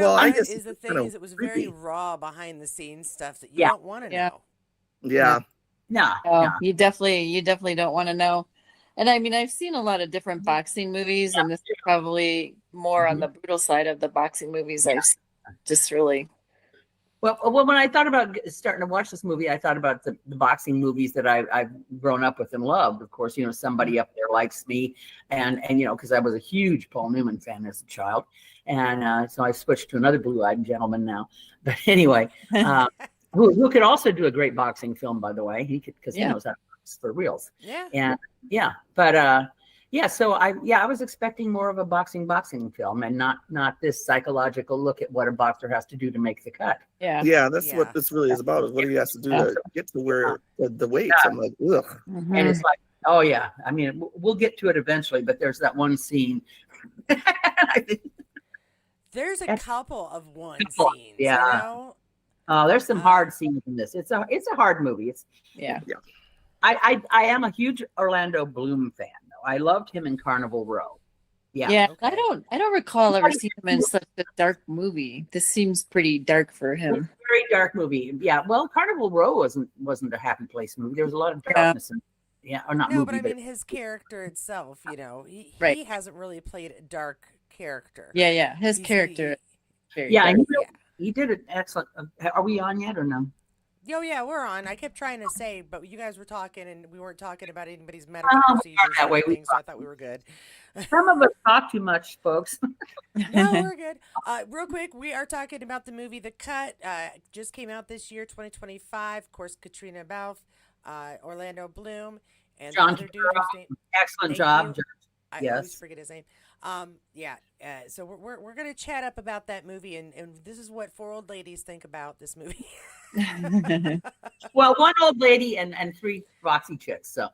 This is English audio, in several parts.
well, I what guess is the kind thing of is it was very creepy. raw behind the scenes stuff that you Yeah. don't want to Yeah. know. No, Yeah. no, Oh, no. you definitely don't want to know. And I mean, I've seen a lot of different boxing movies, and this is probably more on Mhm. the brutal side of the boxing movies Yeah. I've seen. Just really, Well, when I thought about starting to watch this movie, I thought about the boxing movies that I've grown up with and loved. Of course, somebody up there likes me, and because I was a huge Paul Newman fan as a child, and so I switched to another blue-eyed gentleman now. But anyway, uh, who could also do a great boxing film, by the way. He could because he yeah, knows how to box for reals. Yeah. And yeah, but yeah, so I was expecting more of a boxing film and not this psychological look at what a boxer has to do to make the cut. yeah, Yeah, that's what Yeah. this really is about, is what he has to do yeah. to get to where the weights. I'm like, ugh. And Mhm. it's like, oh yeah, I mean, we'll get to it eventually, but there's that one scene. I think There's a that's couple of one simple. scenes, Yeah. There's some Uh, hard scenes in this. It's a hard movie. Yeah. I am a huge Orlando Bloom fan though. I loved him in Carnival Row. Yeah. Yeah, okay. I don't recall ever seeing him in such a dark movie. This seems pretty dark for him. Very dark movie. Yeah. Well, Carnival Row wasn't a happy place movie. There was a lot of Yeah, darkness in yeah, or not No, but movie, I but mean his character itself, he right. he hasn't really played a dark character. Yeah, yeah. His He's character is very yeah, dark. and yeah. he did an excellent. Are we on yet or no? Oh yeah, we're on. I kept trying to say, but you guys were talking, and we weren't talking about anybody's medical We are procedures or that way. anything, so I thought we were good. Some of us talk too much, folks. No, we're good. Real quick, we are talking about the movie The Cut. Just came out this year, 2025. Of course, Katrina Balfe, Orlando Bloom, and the John other dude Turturro, whose name. excellent Thank job. you. John. I always Yes. forget his name. Yeah. So we're gonna chat up about that movie, and this is what four old ladies think about this movie. Well, one old lady and three Roxy chicks. So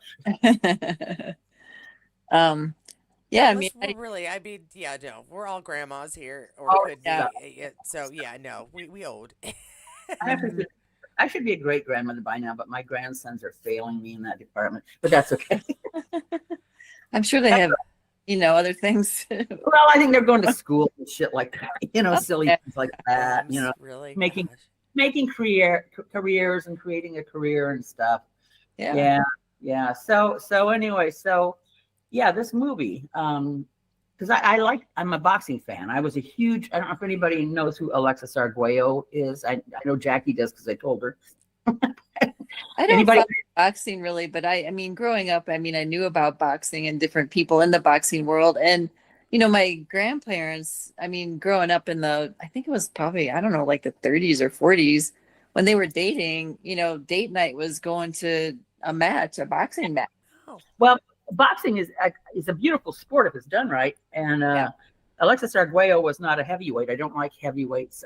um, yeah, Yeah, I mean, I mean, yeah, no, we're all grandmas here, or oh could yeah, be. Yeah, so yeah, no, we old. I have to mhm. I should be a great grandmother by now, but my grandsons are failing me in that department. But that's okay. I'm sure they have, other things. Well, I think they're going to school and shit like that. Oh, Silly yeah. things like that. Really, Making gosh. making careers and creating a career and stuff. Yeah. Yeah, yeah. So anyway, yeah, this movie. Because I'm a boxing fan. I was a huge. I don't know if anybody knows who Alexis Arguello is. I know Jackie does because I told her. I don't Anybody? follow boxing really, but I mean, growing up, I mean, I knew about boxing and different people in the boxing world. And, my grandparents, I mean, growing up I think it was probably, I don't know, like the 30s or 40s, when they were dating, date night was going to a boxing match. Oh, Well, boxing is a beautiful sport if it's done right. And Yeah. Alexis Arguello was not a heavyweight. I don't like heavyweights.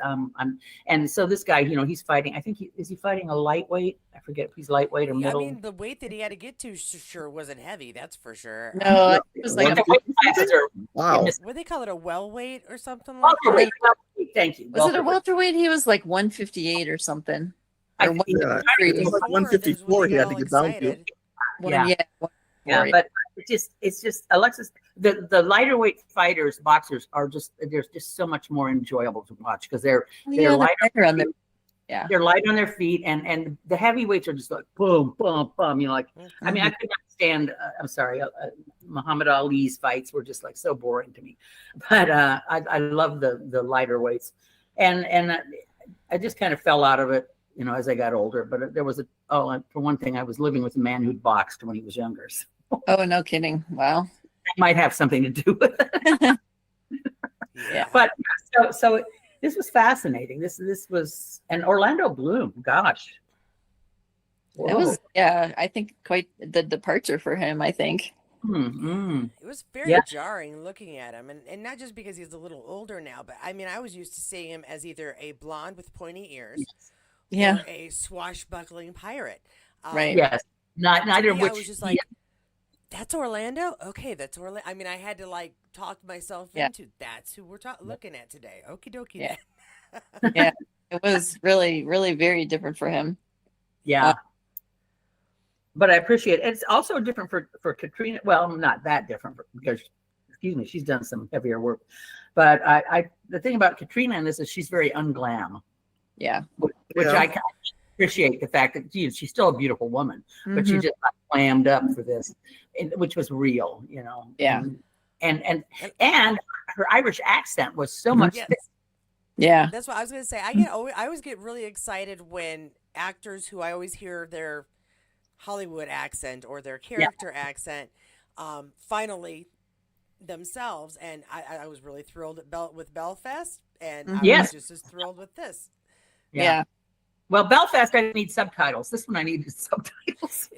And so this guy, he's fighting. I think is he fighting a lightweight? I forget if he's lightweight or I middle. mean, the weight that he had to get to sure wasn't heavy. That's for sure. No, Yeah. it was like The weight classes are Wow. What they call it, a well weight or something like that? welterweight. Thank you. was it a welterweight? He was like 158 or something. I Or think- Yeah. three. It was like 154 he had to get down to. Yeah. Yeah. Yeah, but it's just Alexis. The lighter weight fighters, boxers are they're just so much more enjoyable to watch because they're Yeah, lighter. lighter on the, yeah. They're light on their feet, and the heavyweights are just like boom, boom, boom. Like, I mean, I could not stand. I'm sorry, Muhammad Ali's fights were just like so boring to me. But I love the lighter weights, and I just kind of fell out of it, as I got older. But there was for one thing, I was living with a man who'd boxed when he was younger. So Oh, no kidding. Wow. that might have something to do with it. Yeah. But so this was fascinating. This was and Orlando Bloom. Gosh, It was, yeah, I think quite the departure for him, I think. It was very Yeah. jarring looking at him, and not just because he's a little older now, but I mean, I was used to seeing him as either a blonde with pointy ears Yeah. or a swashbuckling pirate. Right. yes, neither of I which. was just like, that's Orlando? Okay, that's Orlando. I mean, I had to like talk myself Yeah. into that's who we're looking at today. Okie dokie. Yeah. then. Yeah. It was really, really very different for him. Yeah. But I appreciate it. It's also different for Katrina. Well, not that different because, excuse me, she's done some heavier work. But the thing about Katrina in this is she's very unglam, Yeah. which Yeah. I kind of appreciate the fact that she's still a beautiful woman, but she Mhm. just got clammed up for this, which was real, you know. Yeah. And her Irish accent was so much. Yes. Yeah. That's what I was gonna say. I always get really excited when actors who I always hear their Hollywood accent or their character accent, finally themselves, and I was really thrilled with Belfast, and I Yes. was just as thrilled with this. Yeah. Well, Belfast, I need subtitles. This one I needed subtitles.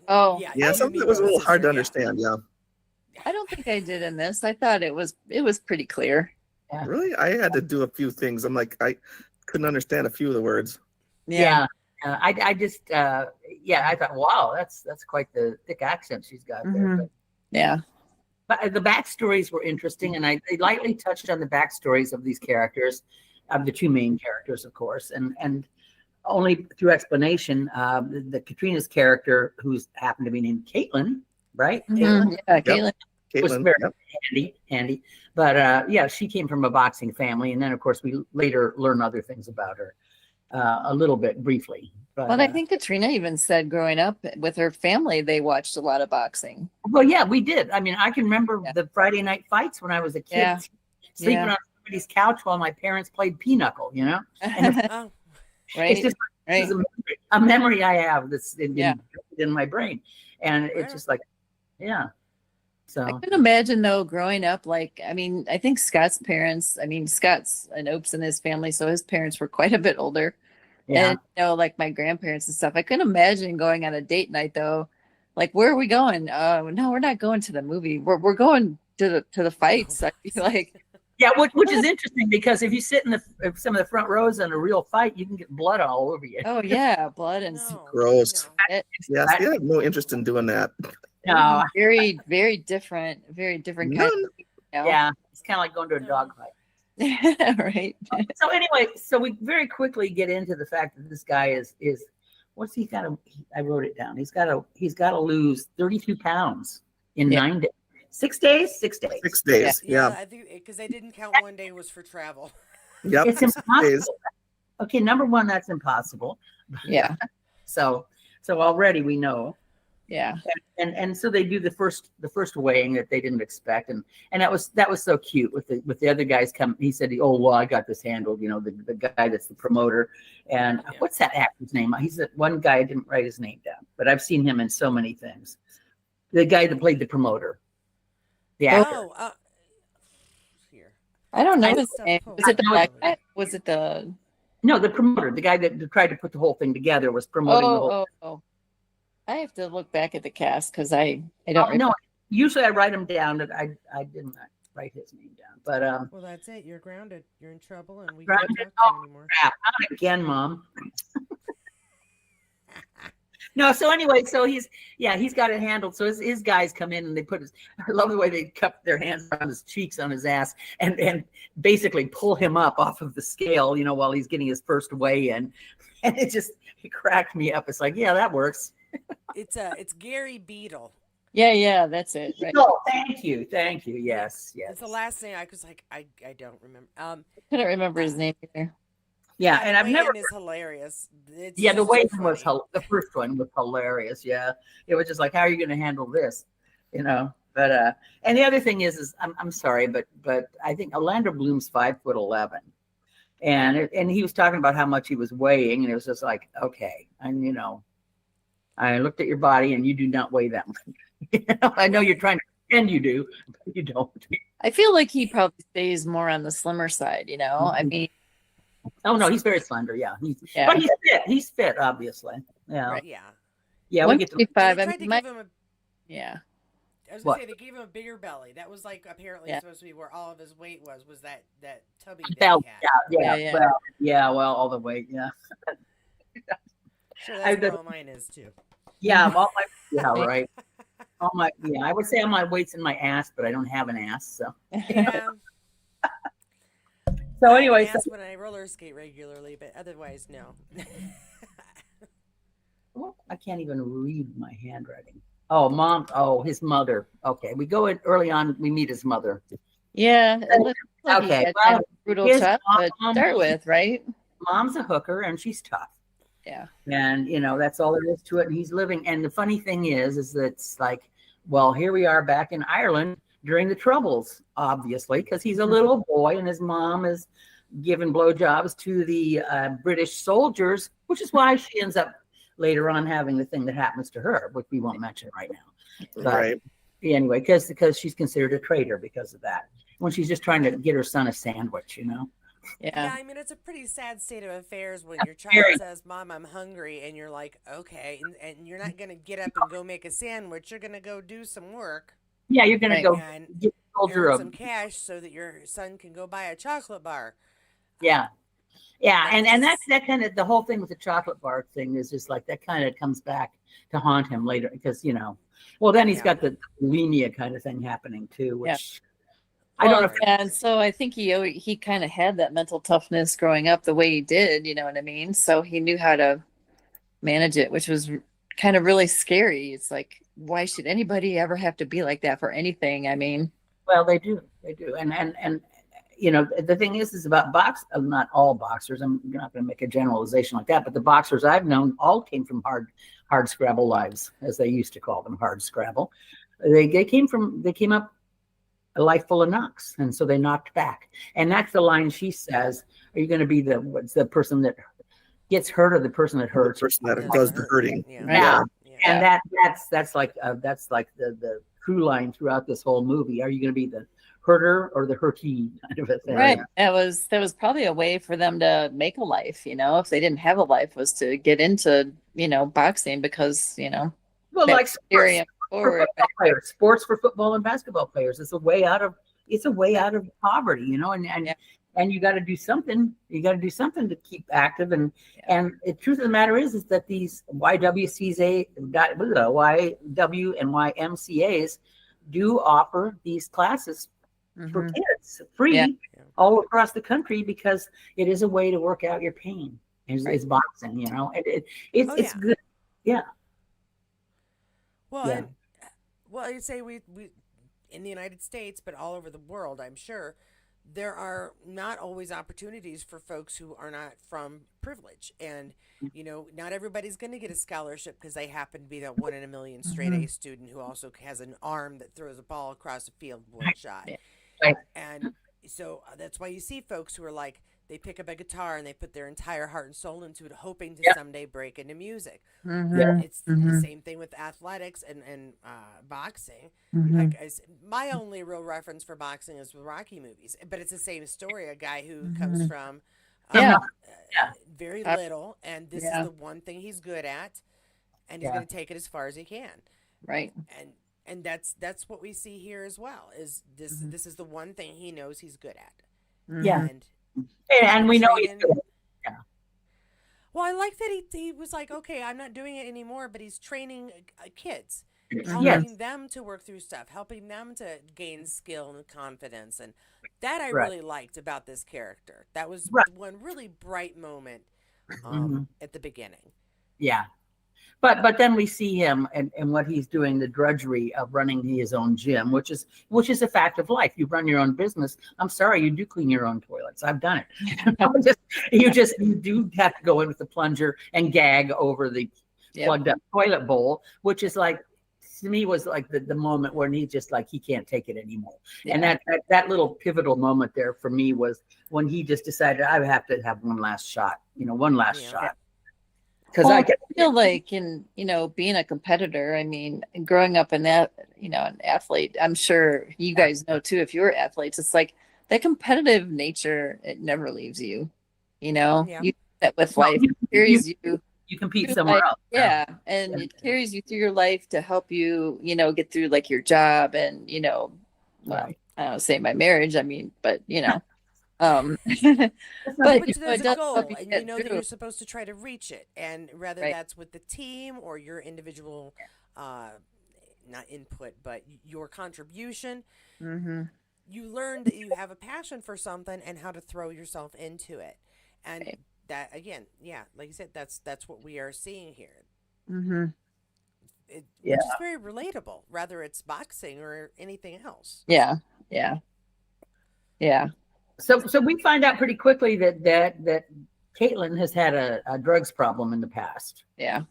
Oh. Yeah, Yeah, you some of need it was a both, little hard to sister, yeah. understand. Yeah. I don't think I did in this. I thought it was pretty clear. Really? I had to do a few things. I'm like, I couldn't understand a few of the words. Yeah. I just, I thought, wow, that's quite the thick accent she's got there. Mhm. Yeah. But the backstories were interesting, and they lightly touched on the backstories of these characters, of the two main characters, of course, and only through explanation, the Katrina's character, who's happened to be named Caitlin, right? Mhm. Yeah. Caitlin. Was Caitlin, very yep. handy. But she came from a boxing family, and then of course we later learn other things about her a little bit briefly. But Well, I think Katrina even said growing up with her family, they watched a lot of boxing. well, yeah, we did. I mean, I can remember Yeah. the Friday night fights when I was a kid, Yeah. sleeping Yeah. on somebody's couch while my parents played pinochle. You know, Oh, it's Right. just Right. a memory I have that's Yeah. in my brain, and Right. it's just like, yeah. So I can imagine though, growing up, like, I mean, I think Scott's parents, I mean, Scott's an Opes in his family, so his parents were quite a bit older. yeah. And, like my grandparents and stuff. I couldn't imagine going on a date night though. Like, where are we going? No, we're not going to the movie. We're going to the fights. I feel like, Yeah, which is interesting because if you sit in some of the front rows in a real fight, you can get blood all over you. oh yeah, blood and no, Gross. no. Yes, I have no interest in doing that. No, very, very different kind None. of, you know? yeah, it's kind of like going to a dog fight. Right. So anyway, so we very quickly get into the fact that this guy is what's he got to? I wrote it down. He's got to lose 32 pounds in Yeah. 9 days. 6 days. 6 days. 6 days. Yeah, Yeah. I think because they didn't count one day was for travel. Yep. It's 6 impossible. days. Okay, number one, that's impossible. Yeah. So already we know. Yeah. And so they do the first weighing that they didn't expect, and that was so cute with the other guys come. He said, "Oh well, I got this handled." You know, the guy that's the promoter, and Yeah. what's that actor's name? He's the one guy. I didn't write his name down, but I've seen him in so many things. The guy that played the promoter, the actor. Oh, here. I don't know I his stuff name. post. Was it the I know black it. guy? Was it the No, the promoter, the guy that tried to put the whole thing together, was promoting the whole. oh. I have to look back at the cast because I don't remember. No, usually I write him down. That I didn't write his name down, but Well, that's it. You're grounded. You're in trouble, and we Grounded? can't talk to you anymore. crap, not again, Mom. No, so anyway, so he's got it handled. So his guys come in and they put I love the way they cup their hands around his cheeks on his ass and basically pull him up off of the scale, you know, while he's getting his first weigh in. And it cracked me up. It's like, yeah, that works. It's Gary Beadle. Yeah, that's it. Right. Oh, thank you. Yes. It's the last name. I was like, I don't remember. I couldn't remember his name either. Yeah, and I've never. Is hilarious. It's Yeah, the so weigh-in funny. was the first one was hilarious. Yeah, it was just like, how are you going to handle this? You know. But and the other thing is I'm sorry, but I think Orlando Bloom's 5'11", and he was talking about how much he was weighing, and it was just like, okay, and you know, I looked at your body, and you do not weigh that much. You know, I know you're trying to pretend you do, but you don't. I feel like he probably stays more on the slimmer side, you know? I Mhm. mean, Oh no, he's very slender. Yeah, yeah. but he's fit. He's fit, obviously. Yeah, Right. Yeah. yeah. We get to 155. They I tried mean, to give him a. yeah. I was What? gonna say they gave him a bigger belly. That was like apparently Yeah. supposed to be where all of his weight was that tubby Bell, that he had. yeah, well, all the way, yeah. Sure, I- that's where all mine is too. Yeah, right. I would say all my weight's in my ass, but I don't have an ass. So Yeah. so anyway, Yes, when I roller skate regularly, but otherwise no. I can't even read my handwriting. Oh, Mom. Oh, his mother. Okay, we go in early on. We meet his mother, Yeah, it looks like he Okay, had well, kind of a brutal his childhood to mom, start with, right? mom's a hooker and she's tough. Yeah. And that's all there is to it. And he's living. And the funny thing is that it's like, well, here we are back in Ireland during the Troubles, obviously, because he's a little boy and his mom is giving blowjobs to the British soldiers, which is why she ends up later on having the thing that happens to her, which we won't mention right now. But Right. anyway, because she's considered a traitor because of that. When she's just trying to get her son a sandwich. Yeah, Yeah. I mean, it's a pretty sad state of affairs when your Very. child says, Mom, I'm hungry, and you're like, okay, and you're not going to get up and go make a sandwich. You're going to go do some work Yeah, you're gonna Right. go and get the soldier earn a some cash so that your son can go buy a chocolate bar. yeah. Yeah, and That's that kind of the whole thing with the chocolate bar thing is just like that kind of comes back to haunt him later because well then he's Yeah. got the bulimia kind of thing happening too, Yeah. which I don't know. Well, and so I think he kind of had that mental toughness growing up the way he did, you know what I mean? So he knew how to manage it, which was kind of really scary. It's like, why should anybody ever have to be like that for anything? I mean, Well, they do, and the thing is about not all boxers. I'm not going to make a generalization like that, but the boxers I've known all came from hard scrabble lives, as they used to call them, hard scrabble. They came up a life full of knocks, and so they knocked back. And that's the line she says: "Are you going to be the person that gets hurt or the person that The hurts?" person that doesn't does the hurt. hurting. Yeah. Yeah. Yeah. And that's like the true line throughout this whole movie. Are you going to be the herder or the hurtee kind of a thing? right. That was probably a way for them to make a life, if they didn't have a life, was to get into, boxing because, Well, that like was carry them for forward. football players, sports for football and basketball players. It's a way out of poverty, and Yeah. and you got to do something. You got to do something to keep active. And the truth of the matter is that these YW and YMCA's do offer these classes for Mhm. kids free Yeah. all across the country because it is a way to work out your pain. Right. Is boxing, it's Oh, it's yeah. good. Yeah. Well, Yeah. and I'd say we in the United States, but all over the world, I'm sure there are not always opportunities for folks who are not from privilege, and not everybody's going to get a scholarship because they happen to be that 1 in a million straight A student who also has an arm that throws a ball across the field with one shot. Yeah. Right. And so that's why you see folks who are like, they pick up a guitar and they put their entire heart and soul into it, hoping to Yep. someday break into music. Mhm. It's the Mhm. same thing with athletics and boxing. Mhm. Like my only real reference for boxing is the Rocky movies, but it's the same story. A guy who comes from Yeah. very Uh, little, and this yeah. is the one thing he's good at, and he's Yeah. going to take it as far as he can. Right. And that's what we see here as well. Is this Mhm. this is the one thing he knows he's good at. Yeah. And And we know he's training- good. Yeah. Well, I like that he was like, okay, I'm not doing it anymore, but he's training kids, Yes. helping them to work through stuff, helping them to gain skill and confidence, and that I Right. really liked about this character. That was Right. one really bright moment Mhm. at the beginning. Yeah. But then we see him and what he's doing, the drudgery of running his own gym, which is a fact of life. You run your own business. I'm sorry, you do clean your own toilets. I've done it. You do have to go in with the plunger and gag over the Yep. plugged up toilet bowl, which is like, to me, was like the moment when he just like he can't take it anymore. And Yeah. that little pivotal moment there for me was when he just decided I have to have one last shot, one last Yeah. shot. Because Well, I I get feel like being a competitor, I mean, growing up in that, an athlete, I'm sure you guys know too, if you're athletes, it's like that competitive nature, it never leaves you, Yeah. you do that with Well, life. you- It carries you you compete through somewhere life. else. Yeah. And it carries you through your life to help you, get through like your job and, well, Right. I don't say my marriage, I mean, but, but But it there's a does goal, help you and get that through. you're supposed to try to reach it, and whether Right. that's with the team or your individual, not input, but your contribution, Mm-hmm. you learn that you have a passion for something and how to throw yourself into it, and Right. that again, yeah, like you said, that's what we are seeing here. Mm-hmm. Which is very relatable, whether it's boxing or anything else. Yeah. Yeah. Yeah. So we find out pretty quickly that Caitlin has had a drugs problem in the past. Yeah.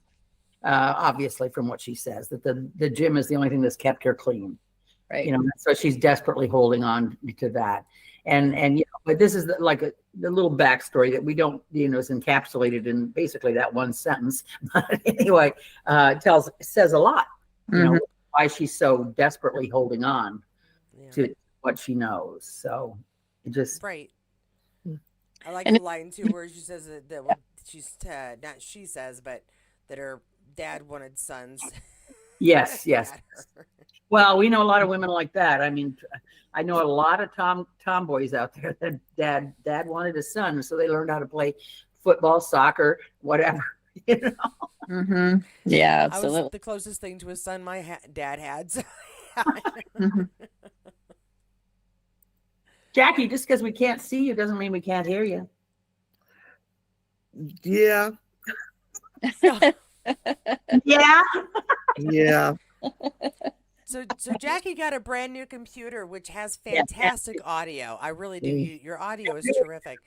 Obviously, from what she says, that the gym is the only thing that's kept her clean. Right. You know, so she's desperately holding on to that. And you know, but this is the little backstory that we don't, you know, is encapsulated in basically that one sentence. But anyway, says a lot. You know, why she's so desperately holding on to what she knows. So it just Right. I like the line too where she says that what she's not she says, but that her dad wanted sons. yes. At her. Well, we know a lot of women like that. I mean, I know a lot of tomboys out there that dad wanted a son, so they learned how to play football, soccer, whatever. You know. Yeah, I absolutely. was the closest thing to a son my dad had. So Jackie, just because we can't see you doesn't mean we can't hear you. Yeah. Yeah. Yeah. So Jackie got a brand new computer which has fantastic audio. I really do. Your audio is terrific.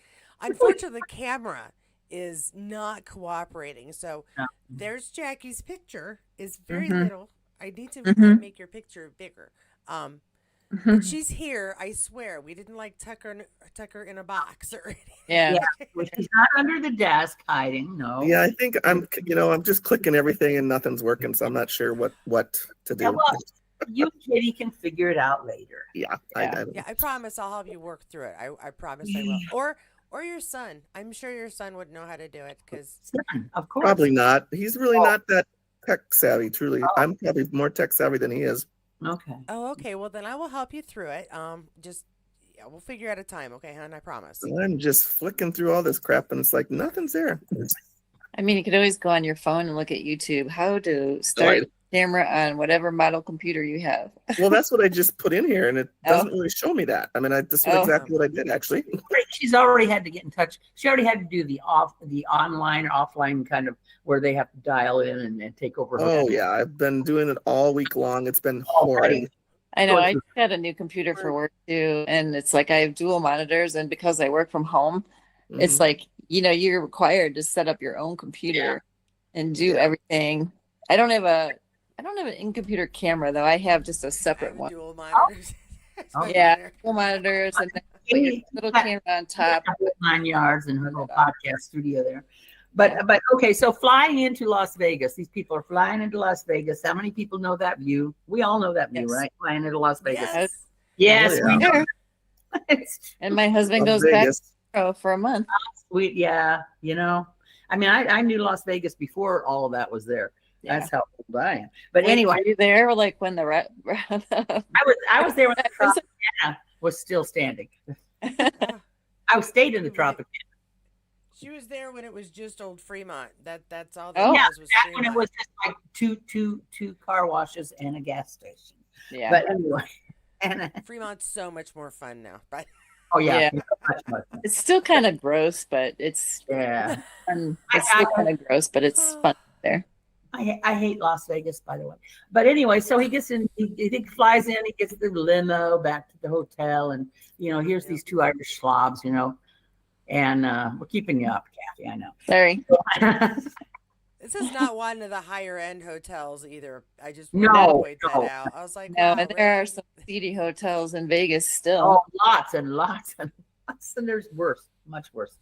Unfortunately, the camera is not cooperating. So there's Jackie's picture. Is very little. I need to make your picture bigger. But she's here. I swear. We didn't like tuck her in a box or anything. Yeah. Well, she's not under the desk hiding. No. Yeah, I think I'm just clicking everything and nothing's working, so I'm not sure what to do. Yeah, well, you Kitty can figure it out later. Yeah. I promise I'll help you work through it. I promise I will. Or your son. I'm sure your son would know how to do it because Of course. Probably not. He's really not that tech savvy, truly. I'm probably more tech savvy than he is. Okay. Oh, okay. Well, then I will help you through it. We'll figure out a time, okay, hon? I promise. I'm just flicking through all this crap and it's like nothing's there. I mean, you could always go on your phone and look at YouTube how to start the camera on whatever model computer you have. Well, that's what I just put in here, and it doesn't really show me that. I mean, this is exactly what I did, actually. She's already had to get in touch. She already had to do the online or offline kind of where they have to dial in and take over. Oh, yeah. I've been doing it all week long. It's been horrid. I know. I got a new computer for work too. And it's like I have dual monitors. And because I work from home, it's like, you know, you're required to set up your own computer and do everything. I don't have an in-computer camera though. I have just a separate one. Dual monitors. Dual monitors and then put your little camera on top. 9 yards in her little podcast studio there. But okay, so flying into Las Vegas, these people are flying into Las Vegas. How many people know that view? We all know that view, right? Flying into Las Vegas. Yes, we do. And my husband goes back for a month. Sweet, yeah. You know, I mean, I knew Las Vegas before all of that was there. That's how old I am. But anyway, were you there like when the I was there when the Tropicana was still standing. I stayed in the Tropicana. She was there when it was just old Fremont. That's all. Yeah, was back when it was just like two car washes and a gas station. Yeah. But anyway, and Fremont's so much more fun now. But it's still kind of gross, but it's fun. It's still kind of gross, but it's fun there. I hate Las Vegas, by the way. But anyway, so he gets in. He flies in. He gets the limo back to the hotel, and you know, here's these two Irish slobs, you know. And we're keeping you up, Kathy. I know. Sorry. This is not one of the higher end hotels either. I just want to point that out. I was like, no, and there are some seedy hotels in Vegas still. Oh, lots and lots and lots, and there's worse, much worse.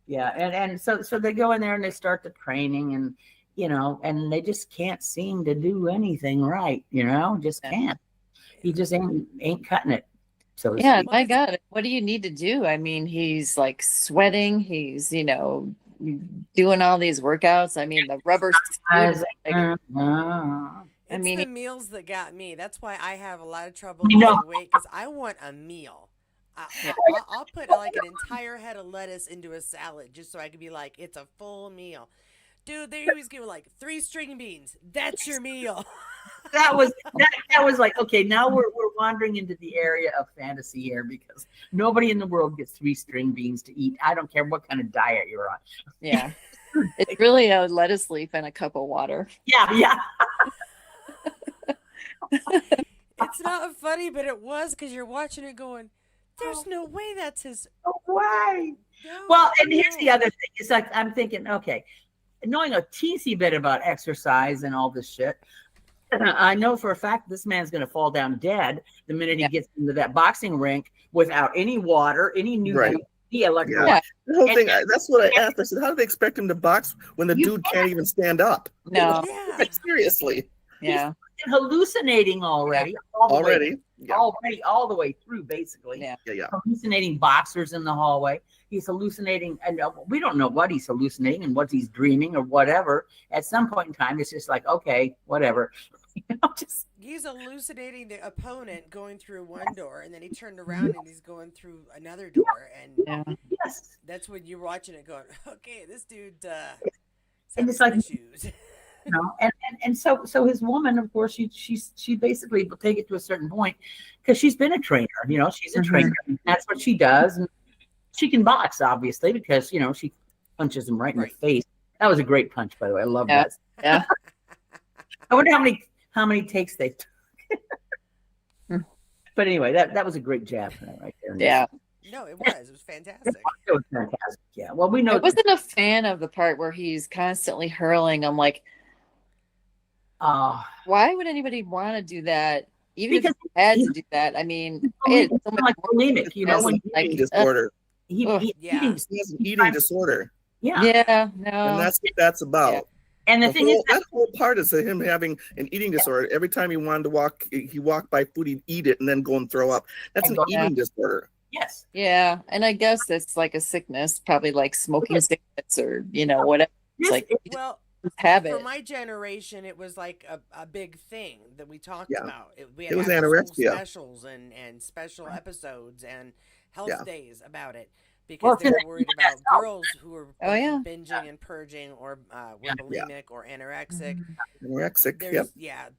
Yeah, and so they go in there and they start the training, and you know, and they just can't seem to do anything right. You know, just can't. He just ain't cutting it. So my God, what do you need to do? I mean, he's like sweating. He's, you know, doing all these workouts. I mean, the rubber. It's the meals that got me. That's why I have a lot of trouble losing weight because I want a meal. I'll put like an entire head of lettuce into a salad just so I can be like, it's a full meal. Dude, they always give like 3 string beans. That's your meal. that was like, okay, now we're wandering into the area of fantasy here because nobody in the world gets 3 string beans to eat. I don't care what kind of diet you're on. Yeah. It's really a lettuce leaf and a cup of water. Yeah. It's not funny, but it was because you're watching it going, There's no way that's his. No way. No, Well, and here's no. the other thing. It's like I'm thinking, okay, knowing a teensy bit about exercise and all this shit, I know for a fact this man's going to fall down dead the minute he gets into that boxing rink without any water, any Right. the electric. Yeah. The whole And- thing, that's what I asked. I said, how do they expect him to box when the You dude can't even stand up? No. Yeah. Like, seriously. Yeah. Hallucinating already. Already. Yeah. All the way through, basically. Yeah. Yeah. Hallucinating boxers in the hallway. He's hallucinating, and we don't know what he's hallucinating and what he's dreaming or whatever. At some point in time, it's just like, okay, whatever. Just He's hallucinating the opponent going through one door, and then he turned around and he's going through another door, and Yeah. yes. that's when you're watching it going, okay, this dude. And it's like- issues. And so his woman, of course, she basically will take it to a certain point because she's been a trainer. She's a Mhm. trainer. And that's what she does, and she can box, obviously, because she punches him right in Right. the face. That was a great punch, by the way. I love Yeah. that. Yeah. I wonder how many takes they took. But anyway, that was a great jab right there. Yeah. No, it was. It was fantastic. It was fantastic. Yeah. Well, we know I wasn't a fan of the part where he's constantly hurling. I'm like, why would anybody want to do that? Even Because if he had he- to do that, I mean, it's it's so much like work. bulimic, He has when an eating like, disorder. he Ugh, yeah. eating, He has an eating disorder. yeah. Yeah, And no. that's what that's about. And the thing is, That whole part is him having an eating disorder. Every time he wanted to walk, he walked by food, he'd eat it and then go and throw up. That's an Yeah. eating disorder. yes. Yeah, and I guess it's like a sickness, probably like smoking cigarettes or whatever. It's Yes, like Well, habit. for my generation, it was like a big thing that we talked Yeah. about. We It was after school anorexia. specials and special episodes and health Yeah. days about it because Well, they were worried about girls who were Oh, yeah. binging and purging or were Yeah. bulimic or anorexic. Anorexic. There's Yep. yeah,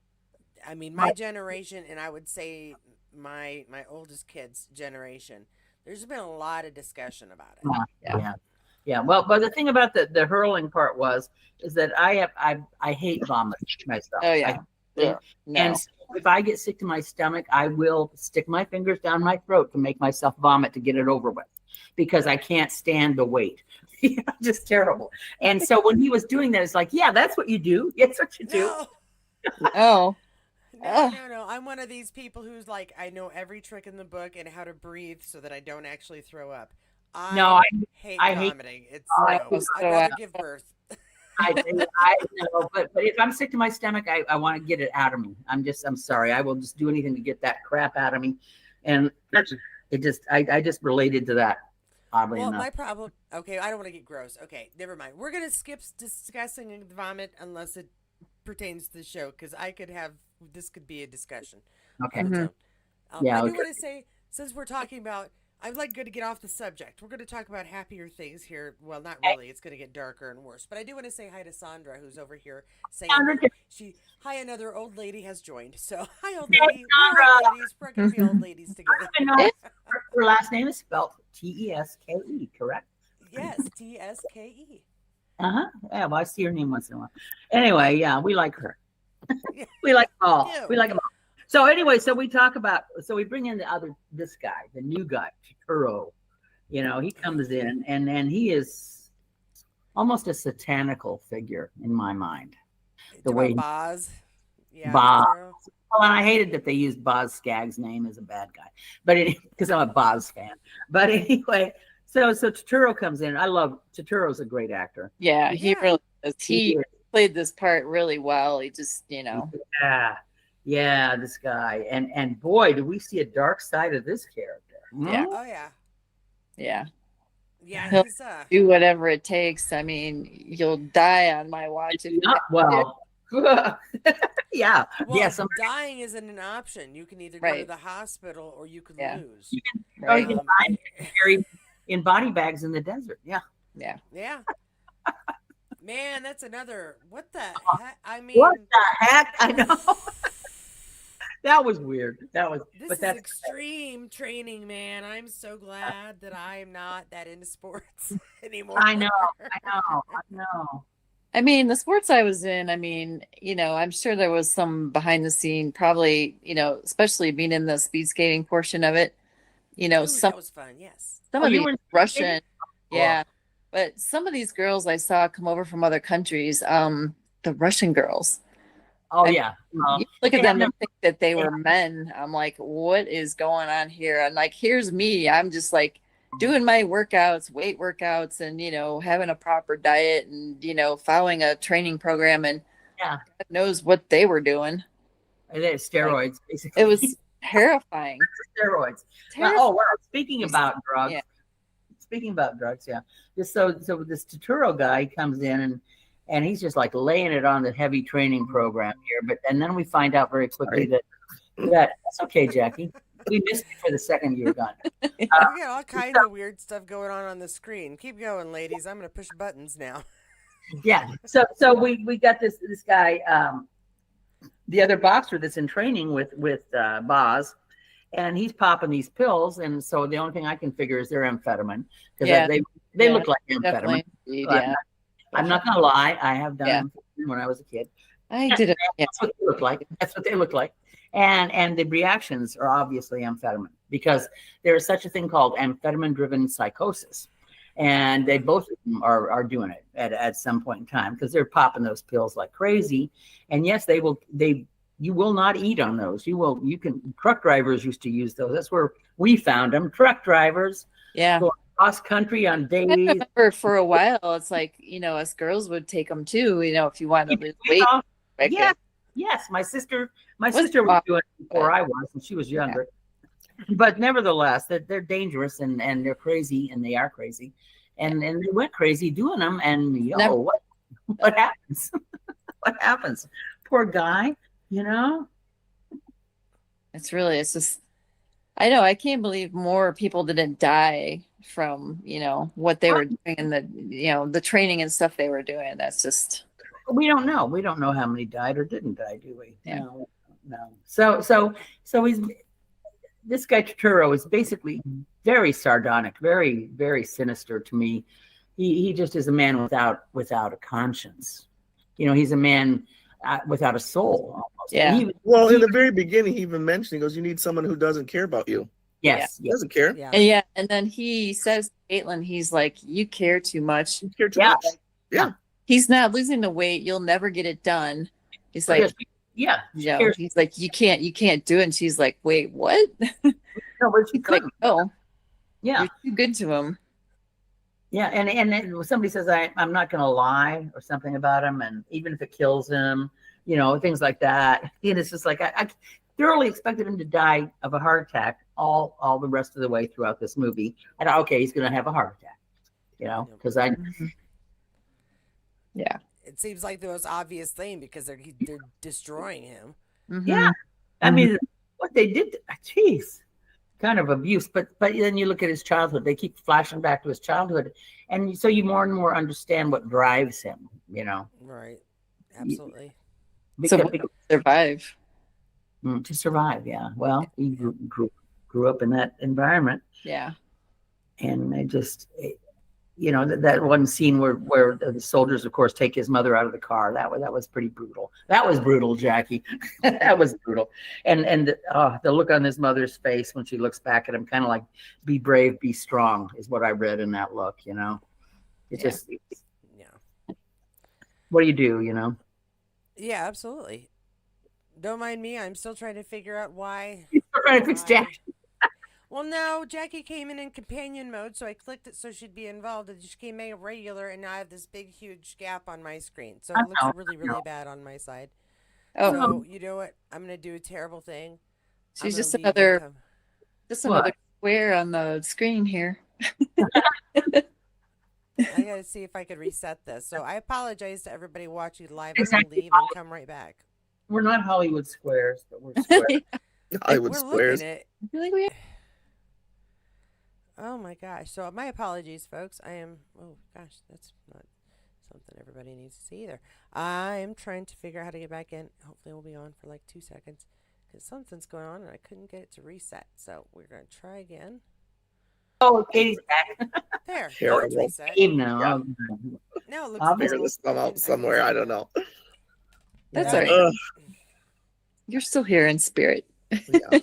I mean my generation, and I would say my oldest kid's generation. There's been a lot of discussion about it. Yeah. Well, but the thing about the hurling part is that I hate vomit myself. Oh, yeah. Yeah. No. And so if I get sick to my stomach, I will stick my fingers down my throat to make myself vomit to get it over with, because I can't stand the weight. Just terrible. And so when he was doing that, it's like, yeah, that's what you do. That's what you do. No. Oh, No. I'm one of these people who's like, I know every trick in the book and how to breathe so that I don't actually throw up. No, hate I hate- vomiting. It's I no, was I'd so rather give birth. I know, but if I'm sick to my stomach, I want to get it out of me. I'm sorry. I will just do anything to get that crap out of me. And I just related to that, oddly Well, enough. my problem. Okay, I don't want to get gross. Okay, never mind. We're gonna skip discussing vomit unless it pertains to the show because this could be a discussion. Okay. on its Mhm. own. Yeah, I do okay. want to say, since we're talking about, I'd like good to get off the subject. We're going to talk about happier things here. Well, not really. It's going to get darker and worse. But I do want to say hi to Sandra, who's over here saying Sandra. hi. Another old lady has joined. So hi, old Hey, lady. We're old Sandra. ladies. We're going to be old ladies together. I know her last name is spelled Teske, correct? Yes, TSKE. Yeah, well, I see her name once in a while. Anyway, yeah, we like her. Yeah. We like them all. Yeah. We like them all. So anyway, so we bring in this guy, the new guy, Chikuro. He comes in and he is almost a satanical figure in my mind. The way Boz. Yeah. Boz. Zero. Well, and I hated that they used Boz Scaggs' name as a bad guy, but because I'm a Boz fan. But anyway, so Turturro comes in. I love Turturro's a great actor. yeah, he Yeah. really is. He played this part really well. He just, Yeah, this guy, and boy, do we see a dark side of this character. Yeah. Oh, yeah. yeah, Yeah, He'll he's do whatever it takes. I mean, you'll die on my watch. If Not well. Yeah. well, Yeah. dying isn't an option. You can either go to Right. the hospital or you could Yeah. lose. Oh, you Right. can Um, find carried in body bags in the desert. Yeah. Yeah. Yeah. Man, that's another. What the heck? I mean, What the heck? I know. That was weird. this but is that's extreme training, man. I'm so glad that I am not that into sports anymore. I know. I mean, the sports I was in, I mean, I'm sure there was some behind the scene, probably, especially being in the speed skating portion of it. you know, Ooh, some that was fun. Yes. some Oh, of you these were Russian, Oh, yeah, but some of these girls I saw come over from other countries, the Russian girls. oh I mean, yeah. you look at They have them and think that they were men. I'm like, what is going on here? And like, here's me. I'm just like doing my workouts, weight workouts, and you know, having a proper diet and you know, following a training program, and yeah. God knows what they were doing. They're steroids, basically. It was terrifying. Steroids. Well, Terrifying. oh well. Yeah. Speaking about drugs, yeah. So this Totoro guy comes in and he's just like laying it on the heavy training program here. But and then we find out very quickly Sorry. that that's okay, Jackie. We missed you for the second you were gone. We got all kinds of weird stuff going on the screen. Keep going, ladies. I'm going to push buttons now. Yeah. So we got this guy, the other boxer that's in training with Boz, and he's popping these pills, and so the only thing I can figure is they're amphetamine because Yeah. they Yeah, look like amphetamine. definitely. Indeed, So yeah. I'm not gonna lie, I have done Yeah. amphetamine when I was a kid. I did it. Yeah. That's what they look like. That's what they look like. And the reactions are obviously amphetamine because there is such a thing called amphetamine-driven psychosis. And they both of them are doing it at some point in time because they're popping those pills like crazy. And yes, you will not eat on those. You can truck drivers used to use those. That's where we found them. Truck drivers Yeah. go cross country on I days. remember for a while, it's like, you know, us girls would take them too, you know, if you wanted to lose weight. Yeah. Yes. My sister was What's doing it before I was, and she was younger. But nevertheless, they're dangerous and they're crazy, and they are crazy. And they went crazy doing them, and Never- what happens? What happens? Poor guy, you know? it's just, I know, I can't believe more people didn't die from, you know, what they were doing and the, you know, the training and stuff they were doing. That's just, We don't know. We don't know how many died or didn't die, do we? Yeah. No. So he's this guy Totoro is basically very sardonic, very, very sinister to me. He just is a man without a conscience. You know, he's a man without a soul almost. Yeah. Well, in the very beginning, he even mentioned, he goes, "You need someone who doesn't care about you." Yes. He doesn't care. Yeah. and yeah. And then he says to Caitlin, he's like, you care too much. He cared too Yeah. much. Yeah. He's not losing the weight. You'll never get it done. He's like, Yeah. you know, he's like, you can't do it. And she's like, wait, what? No, but she He's like, couldn't. oh, Yeah. you're too good to him. Yeah, and then somebody says I'm not going to lie or something about him, and even if it kills him, you know, things like that. And it's just like I thoroughly expected him to die of a heart attack all the rest of the way throughout this movie. And okay, he's going to have a heart attack, you know, because Yeah. It seems like the most obvious thing because they're destroying him. Mhm. Yeah. I mean, what they did, geez, kind of abuse. But then you look at his childhood; they keep flashing back to his childhood, and so you more and more understand what drives him. You know, Right. Absolutely. So because, survive. to survive. Yeah. Well, he grew up in that environment, Yeah. and I just, you know, that one scene where the soldiers, of course, take his mother out of the car. That was pretty brutal. That was brutal, Jackie. That was brutal. And the look on his mother's face when she looks back at him, kind of like, "Be brave, be strong," is what I read in that look. You know, it's Yeah. just, Yeah. what do you do? You know, Yeah, absolutely. Don't mind me. I'm still trying to figure out why. you're trying to fix why- Jackie. Well, no, Jackie came in companion mode, so I clicked it so she'd be involved, and she came in regular, and now I have this big, huge gap on my screen. So it looks really, really bad on my side. Oh, So you know what? I'm gonna do a terrible thing. I'm she's gonna just leave and another come- What? square on the screen here. I gotta see if I could reset this. So I apologize to everybody watching live. I'm Exactly. gonna leave and come right back. We're not Hollywood squares, but we're squares. Hollywood We're squares. looking at. I feel like we Oh my gosh. So my apologies, folks. I am. Oh gosh, that's not something everybody needs to see either. I am trying to figure out how to get back in. Hopefully, we'll be on for like 2 seconds because something's going on and I couldn't get it to reset. So we're gonna try again. Oh, Katie's back. There. Now it's Terrible. reset. Dave now. Yeah. Oh, Now it looks. I'll Figure good. this one out somewhere. I don't know. That's Yeah. all right. Ugh. You're still here in spirit. Yeah.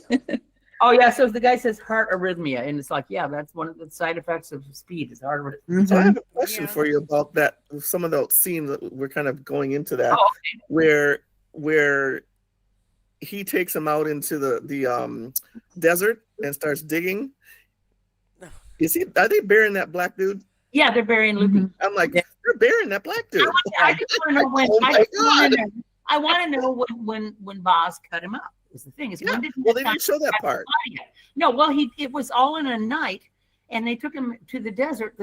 Oh yeah, so the guy says heart arrhythmia, and it's like, yeah, that's one of the side effects of speed is heart arrhythmia. So I Mhm. have a question Yeah. for you about that. Some of the scenes that we're kind of going into that, Oh, where he takes him out into the desert and starts digging. Are they burying that black dude? yeah, they're burying Loopy. I'm like, Yeah. they're burying that black dude. I just want to know when. Oh my God. I want to know when Boz cut him up. Is the thing is Yeah. when did he Well, have they time didn't show that to part. body yet? No, well, it was all in a night, and they took him to the desert.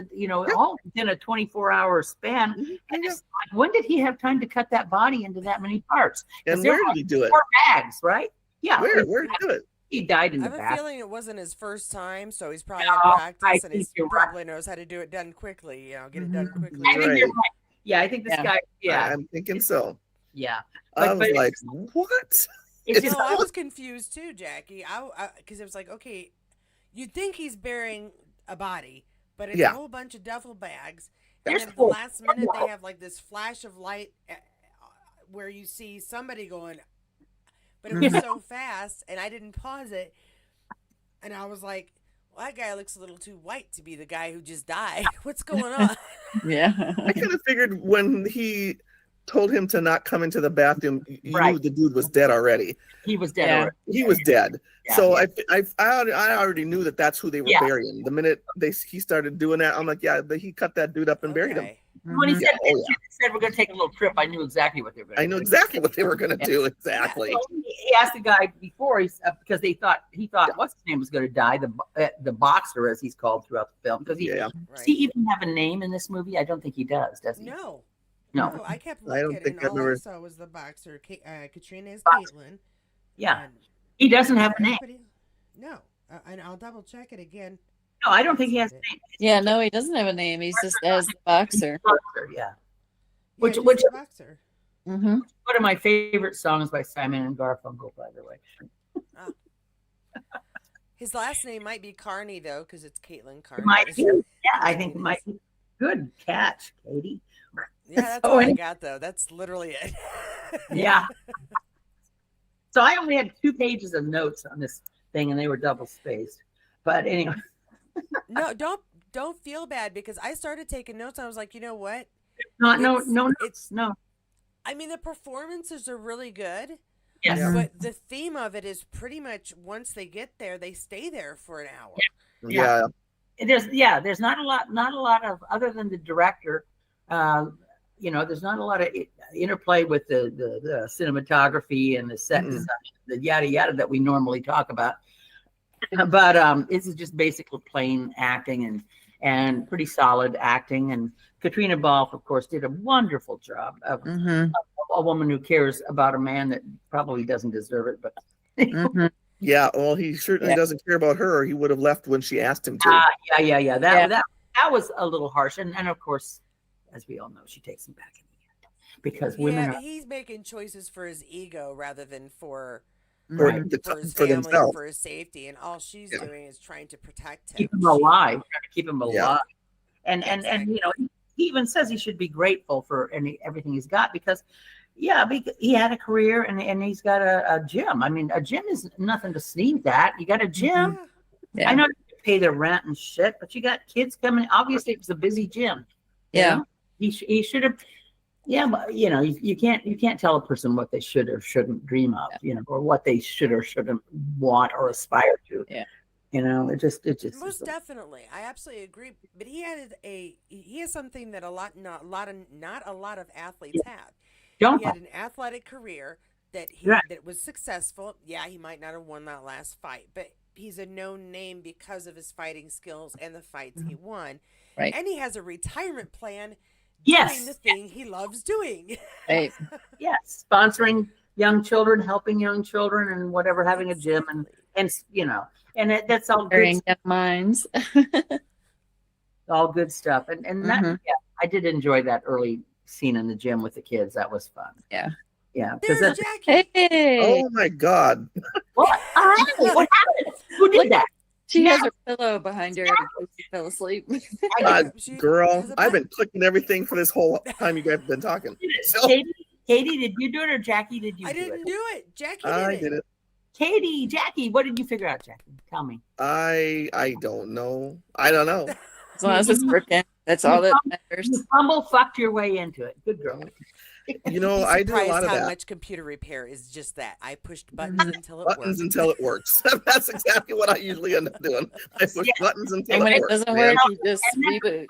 All within a 24-hour span. And Yeah. it's like, when did he have time to cut that body into that many parts? 'Cause And there where were did he do it? 4 bags, right? Yeah, Where did he do it? he died in I the have a bath. feeling it wasn't his first time, so he's probably No, had I practice and he think you're right. probably knows how to do it done quickly. Get it done Mhm. quickly. I think Right. you're right. Yeah, I think this Yeah. guy. Yeah, I'm thinking so. yeah. I But was like, it's- what? It's No, just I was confused too, Jackie. Because it was like, okay, you'd think he's burying a body, but it's Yeah. a whole bunch of duffel bags. And There's then at the four. last minute, they have like this flash of light where you see somebody going, but it was so fast, and I didn't pause it, and I was like, well, that guy looks a little too white to be the guy who just died. What's going on? Yeah. I kind of figured when he told him to not come into the bathroom, you knew Right. the dude was dead already. he was dead Yeah. already. He was dead. Yeah. So I already knew that that's who they were Yeah. burying. The minute he started doing that, I'm like, yeah, he cut that dude up and buried him. Okay. When he Mhm. said, Yeah, oh, yeah. we're going to take a little trip, I knew exactly what they were going to I do. know exactly what they were going to Yeah. do. Exactly. So he asked the guy before because he thought what's his name was going to die, the boxer as he's called throughout the film. Because Yeah. does he even have a name in this movie? I don't think he does he? No. No. I kept I don't looking, think and I all I remember- saw was the boxer. Katrina is Boxer. Caitlin. Yeah, and he doesn't have a name. everybody- No. And I'll double check it again. No, I don't think he has a name. Yeah, no, he doesn't have a name. He's just as the boxer. Boxer, yeah. Which Which- the boxer? Mm-hmm. One of my favorite songs by Simon and Garfunkel, by the way. His last name might be Carney though, because it's Caitlin Carney. Might be. Yeah, I think it might be. Good catch, Katie. Yeah, that's So all I any- got though. That's literally it. Yeah. So I only had 2 pages of notes on this thing, and they were double spaced. But anyway, No, don't feel bad because I started taking notes. I was like, you know what? no It's- notes. No. I mean, the performances are really good, Yes. Yeah. but the theme of it is pretty much once they get there, they stay there for an hour. Yeah. There's not a lot of other than the director. There's not a lot of interplay with the cinematography and the set Mm-mm. design, the yada yada that we normally talk about. But this is just basically plain acting and pretty solid acting. And Katrina Balfe, of course, did a wonderful job of Mm-hmm. a woman who cares about a man that probably doesn't deserve it. But Mm-hmm. Yeah. Well, he certainly Yeah. doesn't care about her, or he would have left when she asked him to. yeah. That was a little harsh. And of course, as we all know, she takes him back in the end because women Yeah, are. but he's making choices for his ego rather than for For, Mhm. for his for family, themselves. for his safety, and all she's Yeah. doing is trying to protect him. Keep him She- alive, trying to keep him alive. Yeah. And Exactly. he even says he should be grateful for everything he's got because he had a career and he's got a gym. I mean, a gym is nothing to sneeze at. You got a gym. Yeah. Yeah. I know you pay their rent and shit, but you got kids coming. Obviously, it was a busy gym. you Yeah. know? He should have. Yeah, but you can't tell a person what they should or shouldn't dream of, or what they should or shouldn't want or aspire to. Yeah. It just Most definitely, I absolutely agree. But he has something that not a lot of athletes have. don't. He had an athletic career that Right. that was successful. Yeah, he might not have won that last fight, but he's a known name because of his fighting skills and the fights he won. Right. And he has a retirement plan Yes. doing the thing he loves doing. Right. Yes, sponsoring young children, helping young children, and whatever, having a gym, and that's all good, Burying young minds. all good stuff. And that, Mhm. yeah, I did enjoy that early scene in the gym with the kids. That was fun. Yeah. Yeah. Because There's Jackie. Hey, Oh my God. what? What happened? Who did that? she has her pillow behind her in case she fell asleep. Girl, There's a I've button. been clicking everything for this whole time you guys have been talking. So Katie, did you do it or Jackie? Did you? I do didn't it? do it. Jackie did I it. did it. Katie, Jackie, what did you figure out, Jackie? Tell me. I don't know. I don't know. As long as it's working, that's all that matters. You fumble fucked your way into it. Good girl. You know, Be I do a surprised lot of how that. much computer repair is just that. I pushed buttons until it Buttons worked. until it works. That's exactly what I usually end up doing. I push buttons until And when it it works. doesn't man. work, you just reboot.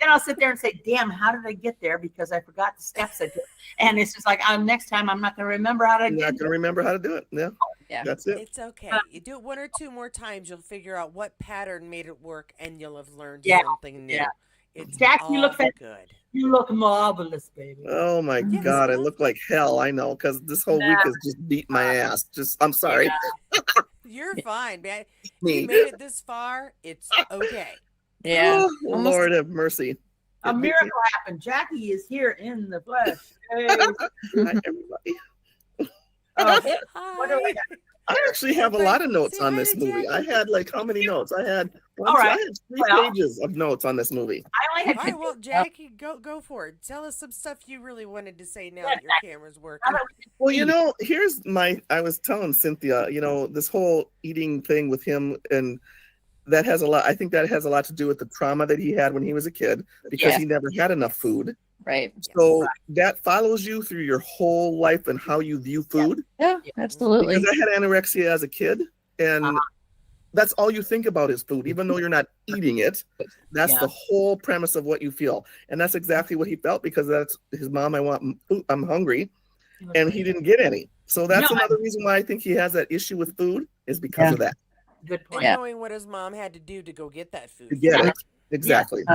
Then I'll sit there and say, damn, how did I get there? Because I forgot the steps I took. And it's just like, next time I'm not going to remember how to I'm get not gonna remember how to do it. Yeah, Yeah. that's it. It's okay. You do it one or two more times, you'll figure out what pattern made it work, and you'll have learned Yeah, something new. yeah. It's Jack, all you look good. You look marvelous, baby. Oh my Yes, God, I well- look like hell. I know, because this whole week has just beat my ass. I'm sorry. You're fine, man. Me. You made it this far. It's okay. Yeah. Oh, Lord have mercy. A miracle happened. Jackie is here in the flesh. Hey. Hi, everybody. Oh, what do Hi. I got? I actually have a lot of notes Say on hi this to movie. I Jackie. had like how many notes? I had All right. I had 3 Well- pages of notes on this movie. I only All had right, well, Jackie, go for it. Tell us some stuff you really wanted to say now that your camera's working. Well, you know, here's I was telling Cynthia, you know, this whole eating thing with him, and that has a lot, I think that has a lot to do with the trauma that he had when he was a kid, because Yeah. he never had enough food. Right. So that follows you through your whole life and how you view food. Yeah, absolutely. Because I had anorexia as a kid, and that's all you think about is food, even though you're not eating it. That's Yeah. the whole premise of what you feel, and that's exactly what he felt, because that's his mom. I want food. I'm hungry, and he didn't get any. So that's No, another reason why I think he has that issue with food, is because Yeah. of that. Good And point. Yeah. knowing what his mom had to do to go get that food. To get Yeah. it exactly.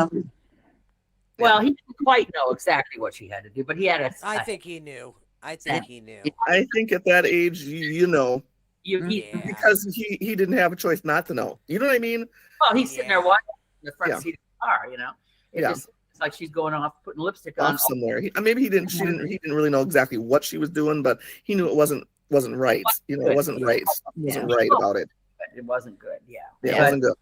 Well, he didn't quite know exactly what she had to do, but he had a. I think he knew. I think he knew. I think at that age, you know, he, Yeah. because he didn't have a choice not to know. You know what I mean? well, he's sitting there Yeah. watching in the front Yeah. seat of the car. You know, it Yeah. just it's like she's going off putting lipstick on. Off somewhere. Maybe he didn't. She didn't. He didn't really know exactly what she was doing, but he knew it wasn't right. You know, it wasn't right. It wasn't right about it. But it wasn't good. Yeah. Yeah, it But- wasn't good.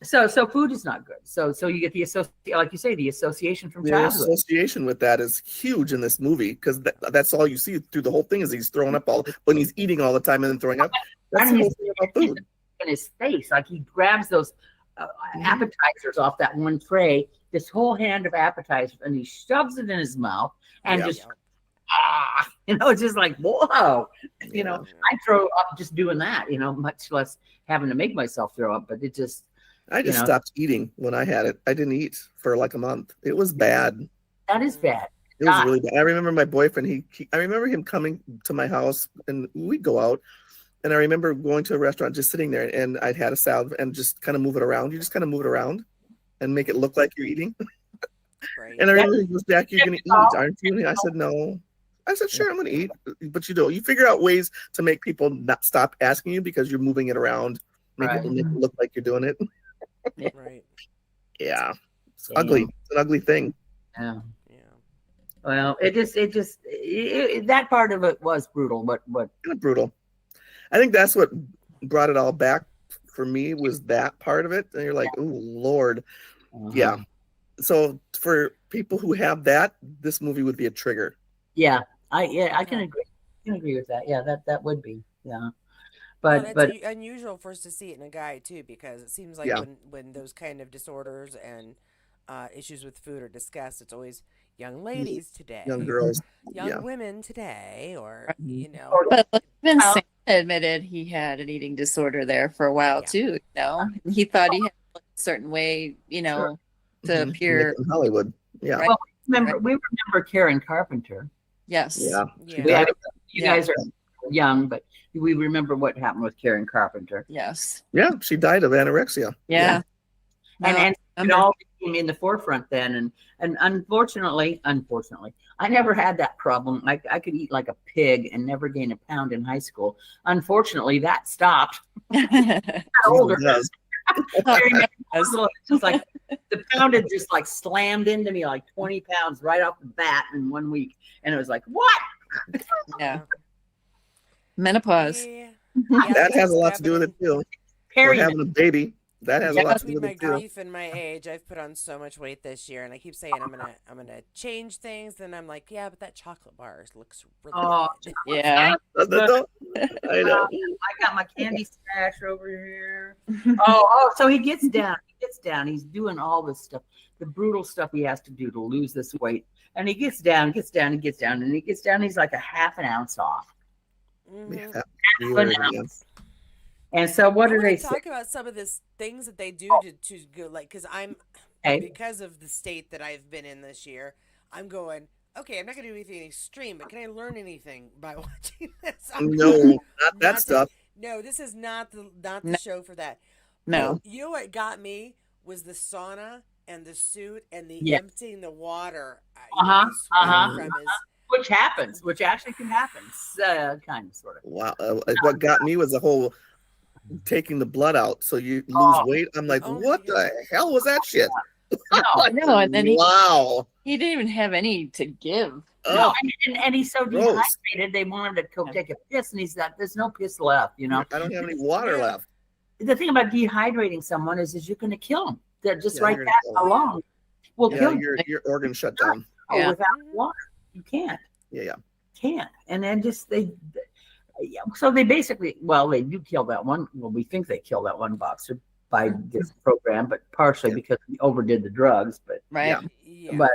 So food is not good. So you get the like you say, the association from The childhood. association with that is huge in this movie, because that's all you see through the whole thing is he's throwing up when he's eating all the time and then throwing up. That's the whole thing about food. In his face, like he grabs those appetizers off that one tray, this whole hand of appetizers, and he shoves it in his mouth and Yeah. just it's just like whoa, you know. I throw up just doing that, much less having to make myself throw up. But it just I just stopped eating when I had it. I didn't eat for like a month. It was bad. that is bad. It was really bad. I remember my boyfriend. I remember him coming to my house, and we'd go out. And I remember going to a restaurant, just sitting there, and I'd had a salad and just kind of move it around. You just kind of move it around and make it look like you're eating. Right. And I remember he goes, Jack, you're going to eat, aren't you? And I said, no. I said, sure, I'm going to eat. But you don't. You figure out ways to make people not stop asking you because you're moving it around, make it look like you're doing it. Right. Yeah. It's ugly. It's an ugly thing. Yeah. Yeah. Well, that part of it was brutal, but Kind of brutal. I think that's what brought it all back for me, was that part of it. And you're like, oh, Lord. Yeah. So for people who have that, this movie would be a trigger. Yeah, I can agree. I can agree with that. Yeah, that would be. Yeah. Well, But it's unusual for us to see it in a guy too, because it seems like Yeah. when those kind of disorders and issues with food are discussed, it's always young ladies today, Young girls. young Yeah. women today, or But even Sam admitted he had an eating disorder there for a while Yeah. too. He thought he had to look a certain way, to Mhm. appear. In Hollywood. Yeah. Right. we remember Karen Carpenter. Yes. Yeah. yeah. You guys are young, but we remember what happened with Karen Carpenter. Yes. Yeah. She died of anorexia. Yeah. And it remember. all became in the forefront then. And unfortunately, I never had that problem. I could eat like a pig and never gain a pound in high school. Unfortunately, that stopped. Got older. It does. It's just like the pound had just like slammed into me like 20 pounds right off the bat in 1 week. And it was like, what? Yeah. Menopause. Yeah. That has a lot to do with it too. Or Perry, having a baby. That has a Yeah, lot to do Between with my it too. grief and my age, I've put on so much weight this year, and I keep saying I'm gonna change things, and I'm like, yeah, but that chocolate bar looks really Oh, good. Yeah. I know. I got my candy stash over here. Oh, so he gets down. He gets down. He's doing all this stuff, the brutal stuff he has to do to lose this weight. And he gets down, gets down, and gets down, and he gets down. He's like a half an ounce off. Mhm. Yeah, weird, yeah. And so, what I do want they to say? talk about some of this things that they do to go, like, because Okay. because of the state that I've been in this year, I'm going, okay, I'm not gonna do anything extreme, but can I learn anything by watching this? No, not that Not to, stuff. no, this is not the No. show for that. No. You know what got me was the sauna and the suit and the Yeah. emptying the water. Uh-huh, The sweat uh-huh. from his. Which happens, which actually can happen. Kind of, sort of. Wow. What got me was the whole taking the blood out so you lose Oh. weight. I'm like, Oh my what the God. hell was that shit? No, I know, and then Wow. he didn't even have any to give. no, Oh, and he's so Gross. dehydrated. They want him to go take a piss, and he's got there's no piss left. You know, I don't have any water Yeah. left. the thing about dehydrating someone is you're going to kill them. They're just Yeah, right you're that gonna kill 'em. alone will Yeah, kill you. your organ shut down. Yeah. Without Mhm. water. You can't. Yeah. Can't. And then just yeah, so they basically, well, they do kill that one. Well, we think they kill that one boxer by this program, but partially Yeah. because he overdid the drugs. But Right. Yeah. Yeah. but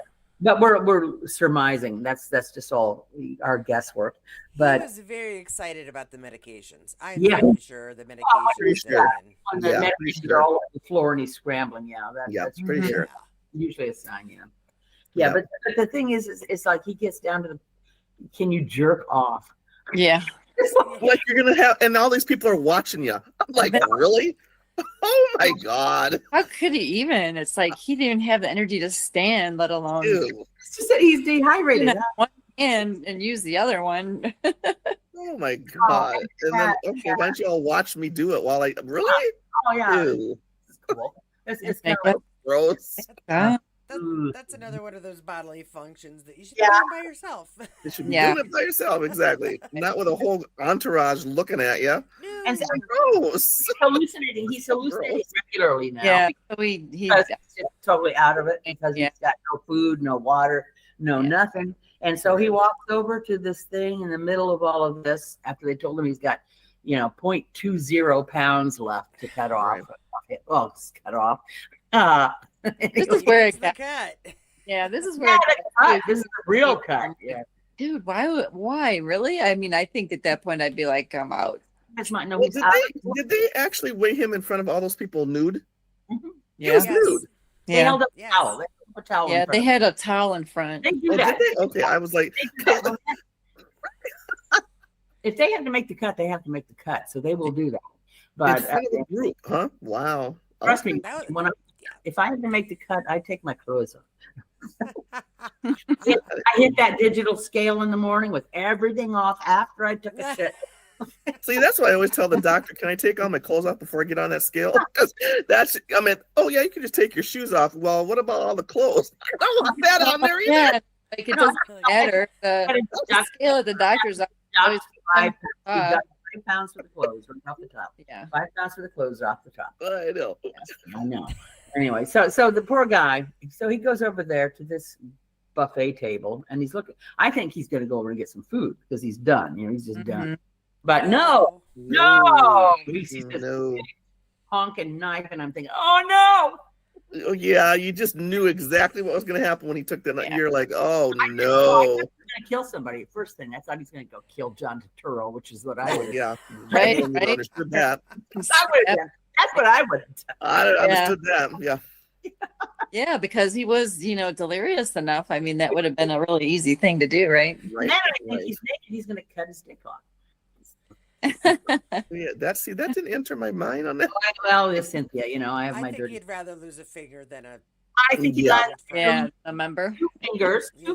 we're surmising. That's just all our guesswork. He But was very excited about the medications. I'm Yeah. pretty sure the medications. pretty sure. and- on the Yeah, medications pretty sure. are all over the floor and he's scrambling. Yeah, Yeah, that's pretty Mhm. sure. usually a sign. Yeah, Yeah. but the thing is, it's like he gets down to the. Can you jerk off? Yeah. It's like, Like you're gonna have, and all these people are watching you. I'm like, really? Oh my god, How could he even? It's like he didn't even have the energy to stand, let alone dude. it's just that he's you dehydrated. know, one hand and use the other one. Oh my god. And then okay, why don't you all watch me do it while I really? Oh yeah, Ew, it's cool. It's Make kind of gross. That's another one of those bodily functions that you should Yeah. do by yourself. You should be Yeah. doing it by yourself, exactly. Not with a whole entourage looking at you. And so- Gross. hallucinating. He's hallucinating regularly now. Yeah. So he Because he's totally out of it because Yeah. he's got no food, no water, no Yeah. nothing. And so he walks over to this thing in the middle of all of this after they told him he's got, 0.20 pounds left to cut off. Right. Well, just cut off. This is where it the got, cut. yeah, this is where Yeah, it the cut. got- This is a real cut. Yeah. dude, why really? I mean, I think at that point I'd be like, I'm out. That's my no. Well, He's out. did they actually weigh him in front of all those people nude? It Yeah. was Yes. nude. They Yeah. held up a Yes. towel. They held up a towel. in Yeah, front they of had a towel in front. him. They do Oh, that. did they? Okay, I was like, They do that. If they have to make the cut, they have to make the cut. So they will do that. in But front of the group, huh? Wow. trust me, That was- when if I had to make the cut, I take my clothes off. I hit that digital scale in the morning with everything off after I took a shit. See, that's why I always tell the doctor, can I take all my clothes off before I get on that scale? Because oh yeah, you can just take your shoes off. Well, what about all the clothes? I don't want that on there either. Yeah, like it doesn't matter. But The it's scale at the doctor's office always five, you uh, got 5 pounds for the clothes right off the top. yeah. 5 pounds for the clothes off the top. I know. I know. Anyway, so the poor guy, so he goes over there to this buffet table and he's looking. I think he's going to go over and get some food because he's done. He's just done. But no, he sees this No. honking knife, and I'm thinking, oh Oh yeah, you just knew exactly what was going to happen when he took the knife. Yeah. You're like, oh no, no. he's going to kill somebody. First thing, I thought he's going to go kill John Turturro, which is what I would have. Yeah, Right, I wouldn't have right. understood that. That's what I would have done. I understood that. Yeah. Yeah, because he was, delirious enough. I mean, that would have been a really easy thing to do, right? And Right. then I think right. he's naked. He's going to cut his dick off. Yeah, that didn't enter my mind on that. Well, Cynthia, I have I my think dirty. he'd rather lose a finger than a. I think he Yeah. got Yeah, remember? two fingers, Yeah.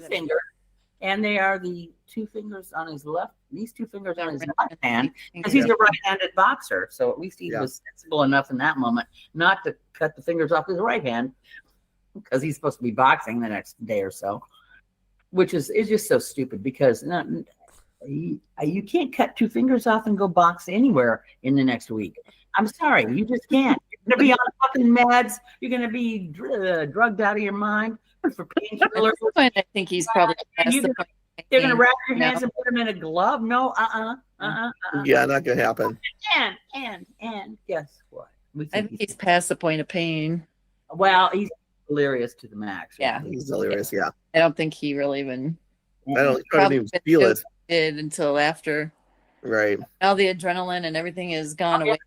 and they are the 2 fingers on his left. These 2 fingers on his left hand, because Yeah. he's a right-handed boxer. So at least he Yeah. was sensible enough in that moment not to cut the fingers off his right hand, because he's supposed to be boxing the next day or so, which is just so stupid. Because you can't cut 2 fingers off and go box anywhere in the next week. I'm sorry, you just can't. You're gonna be on fucking meds. You're gonna be drugged out of your mind for At painkillers. this point, I think he's probably past You the gonna- point. They're gonna wrap your No. hands and put them in a glove. No, Yeah, not gonna happen. And guess what? We I think think he's past the point of pain. well, he's delirious to the max. Yeah. He's delirious. Yeah, I don't think he really even I don't Probably even feel it. did until after Right. all the adrenaline and everything is gone away.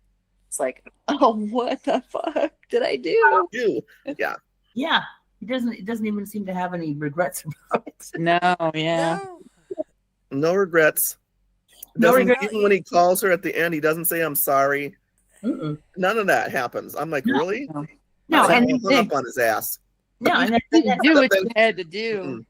It's like, oh, what the fuck did I do? You. Yeah. He doesn't even seem to have any regrets about it. No, yeah. No. No regrets. No Doesn't- regrets. Even when he calls her at the end, he doesn't say I'm sorry. Mm-mm. None of that happens. I'm like, really? No, I and hung up on his ass. no, and You then, do what you had to do. Mm-mm.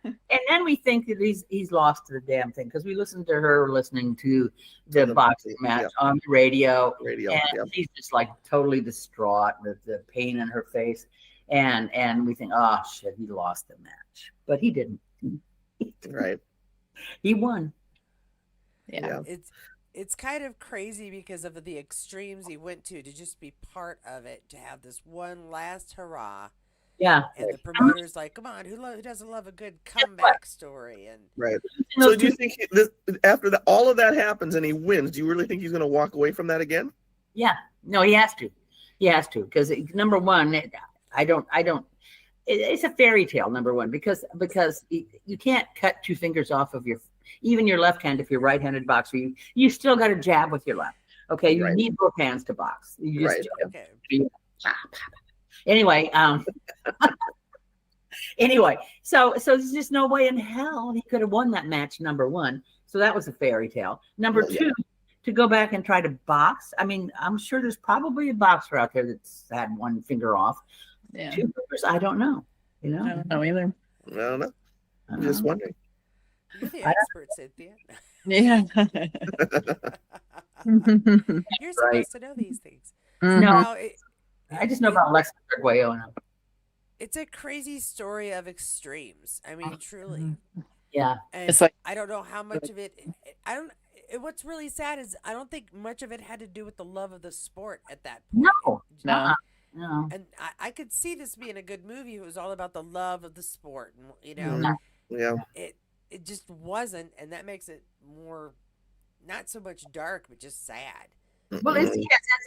and then we think that he's lost to the damn thing because we listened to her listening to the The boxing boxing, match on the radio, Radio. and Yeah. she's just like totally distraught with the pain in her face, and we think, oh shit, he lost the match, but he didn't. Right. He won. Yeah. Yeah. It's kind of crazy because of the extremes he went to just be part of it, to have this one last hurrah, Yeah. and the promoter's like, come on, who doesn't love a good comeback story? And Right. So do you think after all of that happens and he wins, do you really think he's going to walk away from that again? Yeah, no, he has to. He has to because number one, it's a fairy tale. Number one, because you can't cut two fingers off of even your left hand if you're right-handed boxer. You still got to jab with your left. Okay, you Right. need both hands to box. You just Right. okay, anyway. Anyway, so there's just no way in hell he could have won that match. Number one, so that was a fairy tale. Number Well, yeah. two. To go back and try to box. I mean, I'm sure there's probably a boxer out there that's had one finger off. Yeah. Two fingers, I don't know. You know, I don't know either. I don't know. I I'm don't just know. wondering. you're the expert, Cynthia. Yeah. You're supposed to know these things. No. Now, I just know about Lex Arguello. it's a crazy story of extremes. I mean, truly. Yeah, And It's like- I don't know how much of it. I don't. What's really sad is I don't think much of it had to do with the love of the sport at that point. no, No. no. And I could see this being a good movie. It was all about the love of the sport, and Mhm. Yeah. it just wasn't, and that makes it more, not so much dark, but just sad. Well, it's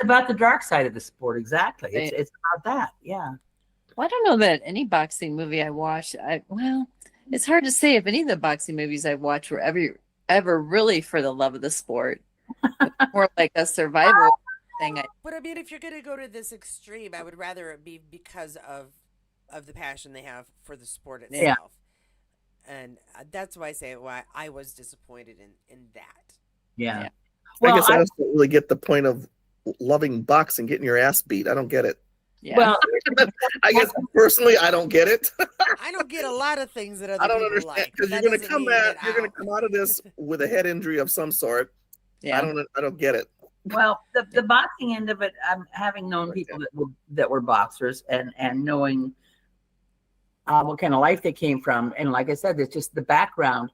about the dark side of the sport. Exactly. Right. It's about that. Yeah. Well, I don't know that any boxing movie I watched. Well, it's hard to say if any of the boxing movies I watched were ever really for the love of the sport. It's more like a survival thing. But I mean, if you're gonna go to this extreme, I would rather it be because of the passion they have for the sport Yeah. itself. And that's why I say why I was disappointed in that. Yeah. Yeah. Well, I guess I just don't really get the point of loving boxing, getting your ass beat. I don't get it. Yeah. well, I guess personally, I don't get it. I don't get a lot of things that other I don't people understand like. because That you're going to doesn't come mean at that you're going to I'll- come out of this with a head injury of some sort. yeah. I don't get it. well, the boxing end of it, having known people that were boxers and knowing what kind of life they came from, and like I said, it's just the background.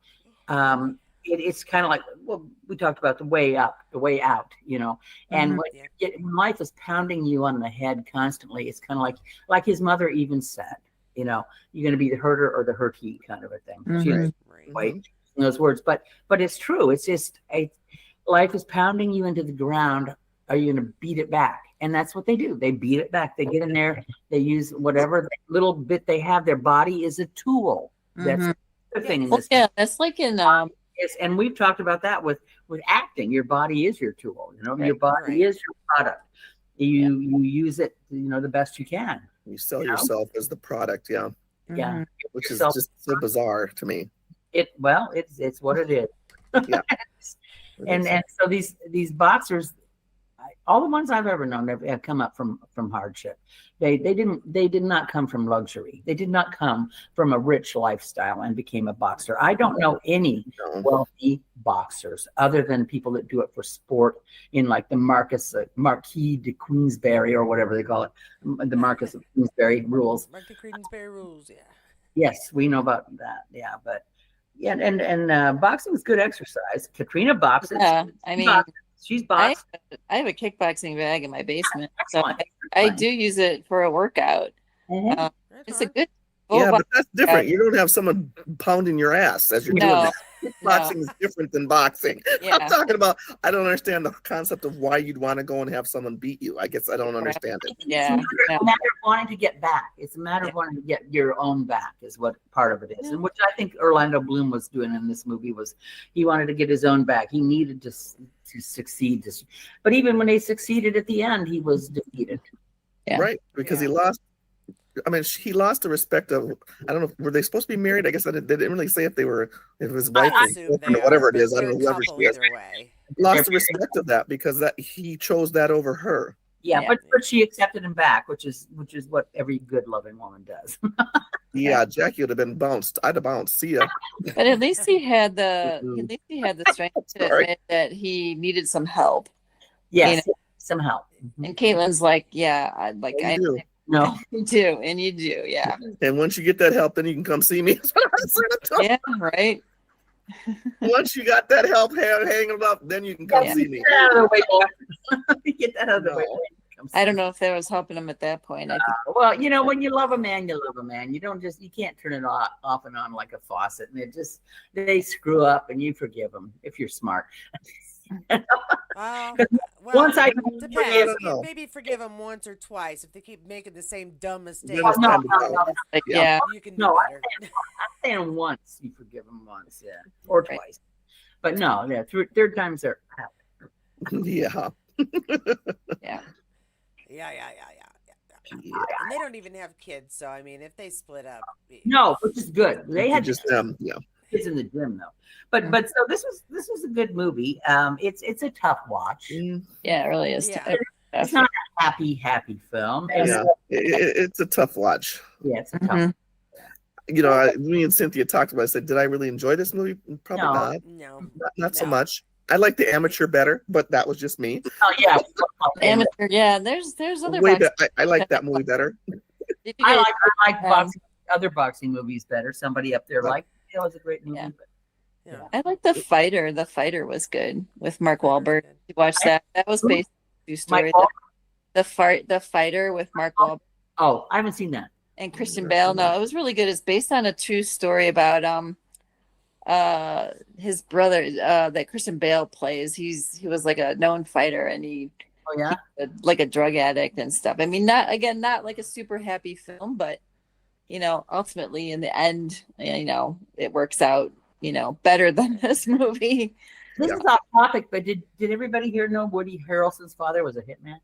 It's kind of like, well, we talked about the way up, the way out, you know. And Mhm. when life is pounding you on the head constantly, it's kind of like his mother even said, you know, you're going to be the herder or the hurtee kind of a thing. She Mhm. didn't Right. quite use those words, but it's true. It's just life is pounding you into the ground. Are you going to beat it back? And that's what they do. They beat it back. They get in there. They use whatever little bit they have. Their body is a tool. That's Mhm. the thing in Well, this. yeah, that's like in Yes, and we've talked about that with acting. Your body is your tool. You know, your Right. body Right. is your product. You use it, you know, the best you can. You sell You know? yourself as the product, yeah, Yeah, Mhm. which is Yourself- just so bizarre to me. it's what it is. Yeah. And so these boxers, all the ones I've ever known have come up from hardship. They did not come from luxury. They did not come from a rich lifestyle and became a boxer. I don't know any No. wealthy boxers other than people that do it for sport in like the Marquis de Queensberry or whatever they call it, the Marquis of Queensberry rules. Mark the Creedensbury rules, yeah. Yes, we know about that. Yeah, but yeah, and boxing is good exercise. Katrina boxes. Yeah, I mean, She's I boxed. I have a kickboxing bag in my basement, so Excellent. I do use it for a workout. Mhm. Um, Right it's a on. good full Yeah, body but that's different. You don't have someone pounding your ass as you're doing No, that. no, Boxing is different than boxing. I'm yeah. talking about, I don't understand the concept of why you'd want to go and have someone beat you. I guess I don't understand it. Yeah, It's a matter of wanting to get back. It's a matter of wanting to get your own back is what part of it is. And which I think Orlando Bloom was doing in this movie was he wanted to get his own back. He needed to succeed. But even when they succeeded at the end, he was defeated. Yeah. Right? Because he lost. I mean, he lost the respect of. I don't know. Were they supposed to be married? I guess they didn't really say if his wife I or assume girlfriend they or whatever are, it but is. I they're don't a know whoever couple she is. either way. Lost the respect of that because that he chose that over her. Yeah, Yeah. but she accepted him back, which is what every good loving woman does. Yeah, Jackie would have been bounced. I'd have bounced. See ya. But at least he had the strength to Sorry. admit that he needed some help. Yes, some help. And Caitlin's like, yeah, I You do. No, you do, and you do, yeah. And once you get that help, then you can come see me. Yeah, right. Once you got that help hanging up, then you can come Yeah. see me. get that out of the way. Boy. Get that out of the way. No. I don't know if that was helping him at that point. I think Well, you know, when you love a man, you love a man. You can't turn it off and on like a faucet. And they screw up and you forgive them if you're smart. Well, Once I depends. don't know. Maybe forgive them once or twice if they keep making the same dumb mistake. Then it's no, time to no, go. no. like, Yeah. yeah. You can do No, better. I'm saying once you forgive them once, yeah, or Right. twice. But no, yeah, third times are Yeah. Yeah. And they don't even have kids, so I mean, if they split up, no, which is good. They had Just yeah. kids in the gym though. But so this was a good movie. It's a tough watch. Yeah, it really is. Yeah. It's not a happy film. Yeah. It's a tough watch. Yeah, it's a tough. Mhm. You know, me and Cynthia talked about it. I said, did I really enjoy this movie? Probably No. not. no. Not so No. much. I like the amateur better, but that was just me. Oh yeah, Amateur, yeah. There's other Way boxing. I like that movie better. Did you guys- I like other boxing movies better. Somebody up there like it was a great movie. Yeah. But Yeah. I like The Fighter. The Fighter was good with Mark Wahlberg. You watched that? That was based on a true story. Mike Wahlberg? The Fighter with Mark Wahlberg Oh, I haven't seen that. and Christian Bale. No, it was really good. It's based on a true story about his brother that Christian Bale plays. He was like a known fighter and he Oh yeah. like a drug addict and stuff. I mean, not like a super happy film, but ultimately in the end, it works out, better than this movie. This is off topic, but did everybody here know Woody Harrelson's father was a hitman?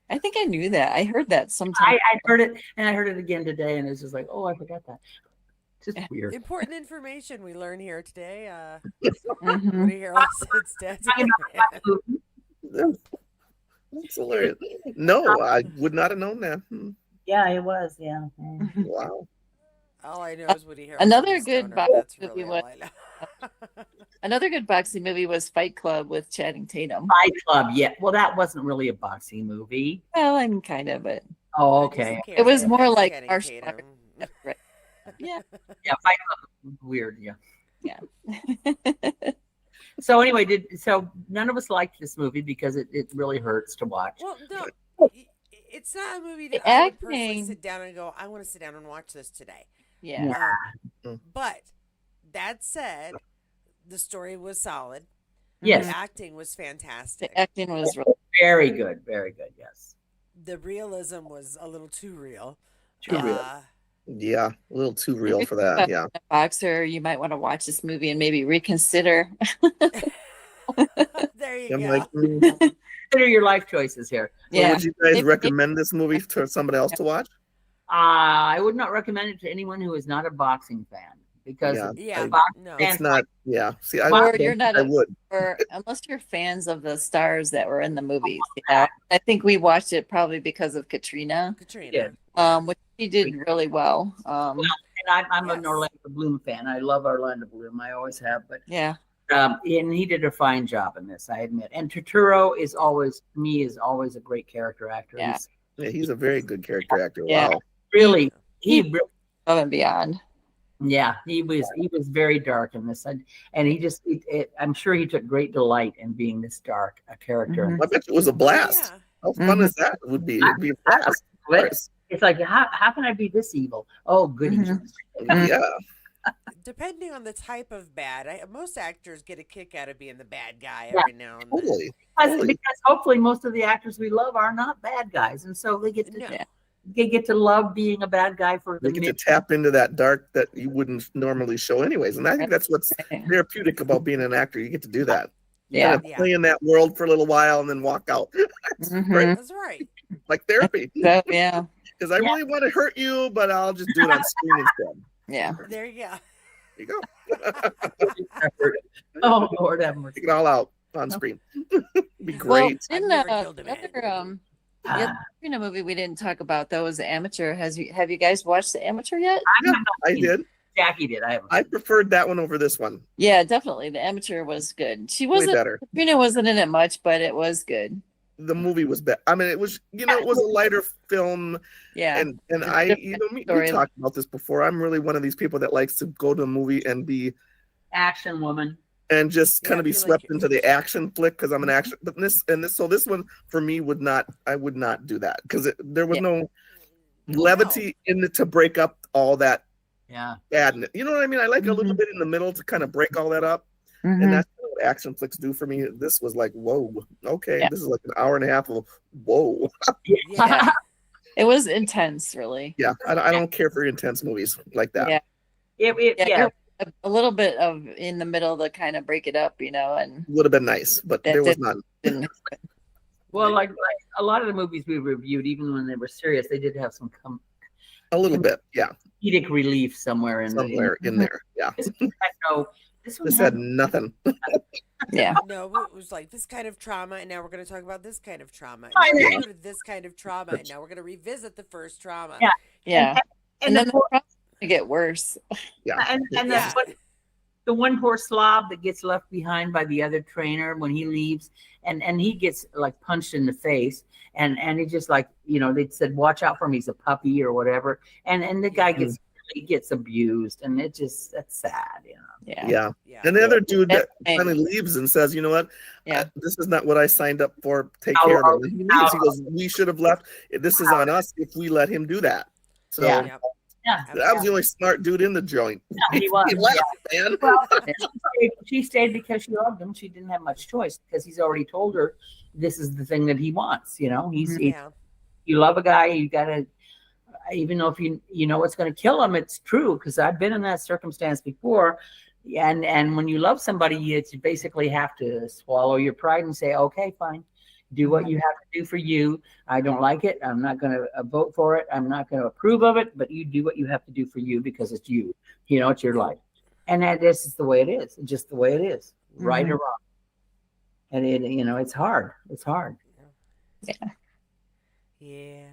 I think I knew that. I heard that sometime. I heard it, and I heard it again today, and it's just like, oh, I forgot that. Just weird. Important information we learn here today. Mhm. Woody Harrelson's dad's Talking man. That's hilarious. No, I would not have known that. Yeah, it was. Yeah. Wow. All I know is Woody Harrelson. Another is good stoner. box That's movie really all I know. Another good boxing movie was Fight Club with Channing Tatum. Fight Club. Yeah. Well, that wasn't really a boxing movie. Well, I'm kind of, but Oh, okay. It was more like Channing martial Tatum. right. Yeah. Yeah, Fight Club. Weird. Yeah. Yeah. So anyway, so none of us liked this movie because it really hurts to watch. Well, no, it's not a movie The that I would personally acting- sit down and go, I want to sit down and watch this today. Yeah. But that said, the story was solid. Yes. The acting was fantastic. The acting was really Very good. Very good. Yes. The realism was a little too real. Too real. Yeah, a little too real for that. Yeah. a boxer. You might want to watch this movie and maybe reconsider. There you I'm go. like, Consider your life choices here. so Yeah. would you guys Maybe- recommend this movie to somebody else to watch? I would not recommend it to anyone who is not a boxing fan because Yeah. Yeah, no. It's not. Yeah. See, I, Or don't you're think not I a- would. Or unless you're fans of the stars that were in the movies. I think we watched it probably because of Katrina, Katrina. Yeah. which she did really well. And I'm an Yes. Orlando Bloom fan. I love Orlando Bloom. I always have. But Yeah. and he did a fine job in this, I admit. And Turturro is always a great character actor. Yeah. He's Yeah, he's a very good character actor. Yeah. Wow. really he Above and beyond. Yeah, he was very dark in this, and he just I'm sure he took great delight in being this dark a character. Mhm. I bet it was a blast. Yeah. How fun is that? Would be? It'd be a blast. Of course. It's like how can I be this evil? Oh, goody. Mhm. Yeah. Depending on the type of bad, most actors get a kick out of being the bad guy Yeah, every now and then. Totally. Because hopefully most of the actors we love are not bad guys, and so they get to No. Yeah. they get to love being a bad guy for the They get to minute. tap into that dark that you wouldn't normally show anyways. And I think that's what's therapeutic about being an actor. You get to do that. Yeah. Kind of play in that world for a little while and then walk out. It's great. Mhm. That's right. Like therapy. So, yeah. Because I really want to hurt you, but I'll just do it on screen instead. Yeah. There you go. There you go. Oh, Lord have mercy. Take it all out on screen. Be Well, great. I've in never the killed a man. other movie we didn't talk about though was The Amateur. Have you guys watched The Amateur yet? I did. Jackie did. I haven't. I preferred that one over this one. Yeah, definitely. The Amateur was good. She Way wasn't. better. Katrina wasn't in it much, but it was good. The movie was better. I mean, it was, it was a lighter film. Yeah. And I, we story. talked about this before. I'm really one of these people that likes to go to a movie and Action woman. and just kind Yeah, of be feel like swept you're- into the action flick because I'm an action. But so this one for me I would not do that because there was Yeah. no levity in it to break up all that Yeah. badness. You know what I mean? I like a little Mhm. bit in the middle to kind of break all that up. Mhm. And that's what action flicks do for me. This was like, whoa, okay, Yeah. this is like an hour and a half of whoa. Yeah. It was intense, really. Yeah, I don't care for intense movies like that. Yeah. Yeah. Yeah. A little bit of in the middle to kind of break it up, and Would have been nice, but That there was did- none. didn't. Well, like a lot of the movies we reviewed, even when they were serious, they did have some A little bit, yeah, comedic relief somewhere in somewhere in there. Yeah, This one had no. This one this had had nothing. Yeah. No, it was like this kind of trauma, and now we're going to talk about this kind of trauma. I And now know. we're going to this kind of trauma, and now we're going to revisit the first trauma. Yeah. Yeah. And then the the problems get worse. Yeah, and Yeah. the one poor slob that gets left behind by the other trainer when he leaves, and he gets like punched in the face, and he just like they said watch out for him, he's a puppy or whatever, and the guy gets abused, and that's sad. Yeah. yeah. Yeah. And the other dude that And- finally leaves and says, "You know what? Yeah. This is not what I signed up for. Take Ow, care ow, of him." He leaves. He goes, "We should have left. This is on us if we let him do that." So Yeah. Yep. Yeah. that was the only smart dude in the joint. He was. He left, man. Well, she stayed because she loved him. She didn't have much choice because he's already told her this is the thing that he wants. Yeah. You love a guy, you gotta, even though if you know what's going to kill him, it's true because I've been in that circumstance before. And when you love somebody, you basically have to swallow your pride and say, okay, fine, do what you have to do for you. I don't like it. I'm not going to vote for it. I'm not going to approve of it, but you do what you have to do for you because it's you. It's your life. And this is the way it is. It's just the way it is, right or wrong. And it's hard. It's hard. Yeah.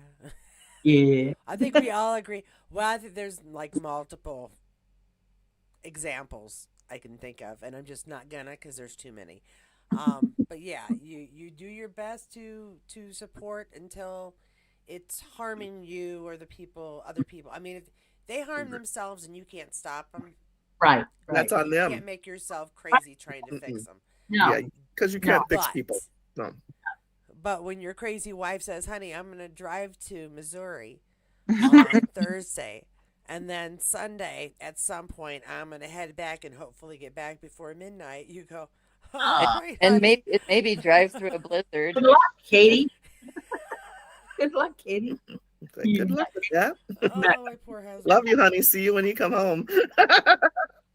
Yeah. I think we all agree. Well, I think there's like multiple examples I can think of, and I'm just not gonna because there's too many. But yeah, you do your best to support until it's harming you or other people. I mean, if they harm themselves and you can't stop them, Right. That's on you them. can't make yourself crazy trying to fix them. No. Yeah, because you can't fix But- people. No. But when your crazy wife says, "Honey, I'm gonna drive to Missouri on Thursday, and then Sunday at some point I'm gonna head back and hopefully get back before midnight," you go, "All right, And honey." maybe drive through a blizzard. Good luck, Katie. Good luck, Katie. Good luck with that. Oh, my poor husband. Love you, honey. See you when you come home.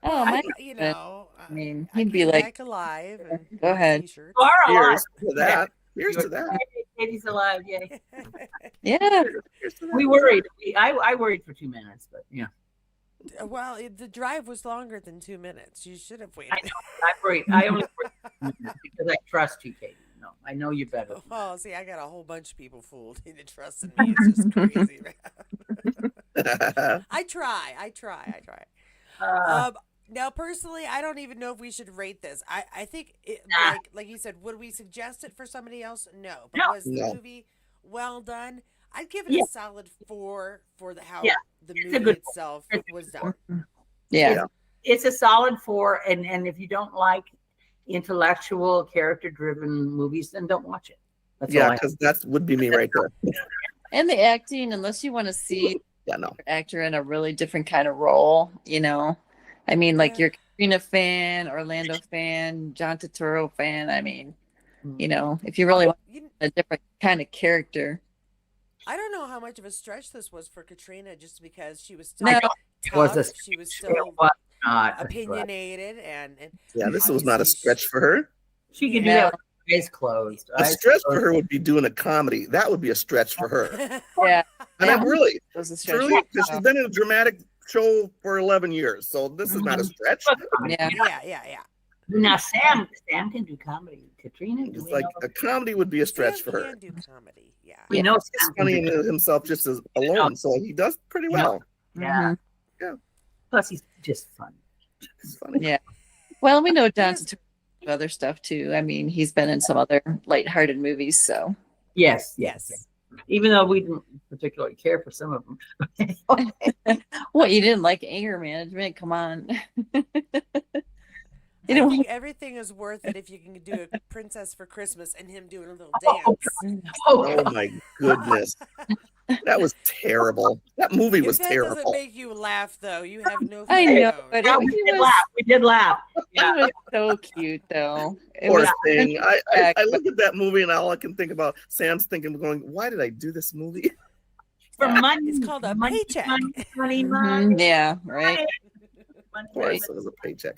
Oh, my You know, I mean, I he'd be came like, back alive. And Go ahead. T-shirts. You are alive. Here's to that. Here's to that. Katie's alive. Yay. yeah. Here's to that. We worried. I worried for 2 minutes, but yeah. Well, the drive was longer than 2 minutes. You should have waited. I know. I worried. I only worried for 2 minutes because I trust you, Katie. No, I know you better. Oh, see, I got a whole bunch of people fooled into trusting me. It's just crazy, man. I try. Now, personally, I don't even know if we should rate this. I think, like you said, would we suggest it for somebody else? No. But No. was the No. movie well done? I'd give it Yeah. a solid 4 for how Yeah, the it's a movie good itself It's a was good done. Yeah. Yeah. It's a solid 4, and if you don't like intellectual, character-driven movies, then don't watch it. That's all Yeah, I have. because that would be me right there. And the acting, unless you want to see Yeah, no. an actor in a really different kind of role, you know. I mean, like Yeah. you're a Katrina fan, Orlando fan, John Turturro fan. I mean, you know, if you really want You, a different kind of character. I don't know how much of a stretch this was for Katrina, just because she was still No, It was a tough. She was It still was not a stretch. opinionated, and Yeah, this was not a obviously stretch for her. She could do Yeah. that with her eyes closed. A Eyes stretch for closed. her would be doing a comedy. That would be a stretch for her. yeah, And I'm really, it was a stretch. truly, because she's been in a dramatic show for 11 years. So this is not a Mhm. stretch. Yeah. yeah. Now Sam can do comedy. Katrina, do It's we like know? a comedy would be a stretch Sam for her. can do comedy. Yeah. We know He's Sam can funny do in himself just as alone, so he does pretty well. Yeah. Mhm. Plus, he's just fun. It's funny. Yeah. Well, we know John Yes. Turturro does other stuff too. I mean, he's been in some other lighthearted movies, so Yes. Yes. Even though we didn't particularly care for some of them. what, you didn't like anger management? Come on. You I know, think everything is worth it if you can do a Princess for Christmas and him doing a little dance. Oh my goodness. That was terrible. That movie was If that doesn't terrible. make you laugh, though, you have no. I fucking know, known. but Yeah, it we did was, laugh. We did laugh. Yeah. it was so cute, though. It Poor was thing. I look at that movie and all I can think about, Sam's thinking, going, why did I do this movie? For Yeah, money. it's called a money, paycheck. Money. Mhm, yeah, right. Money. Of course, it was a paycheck.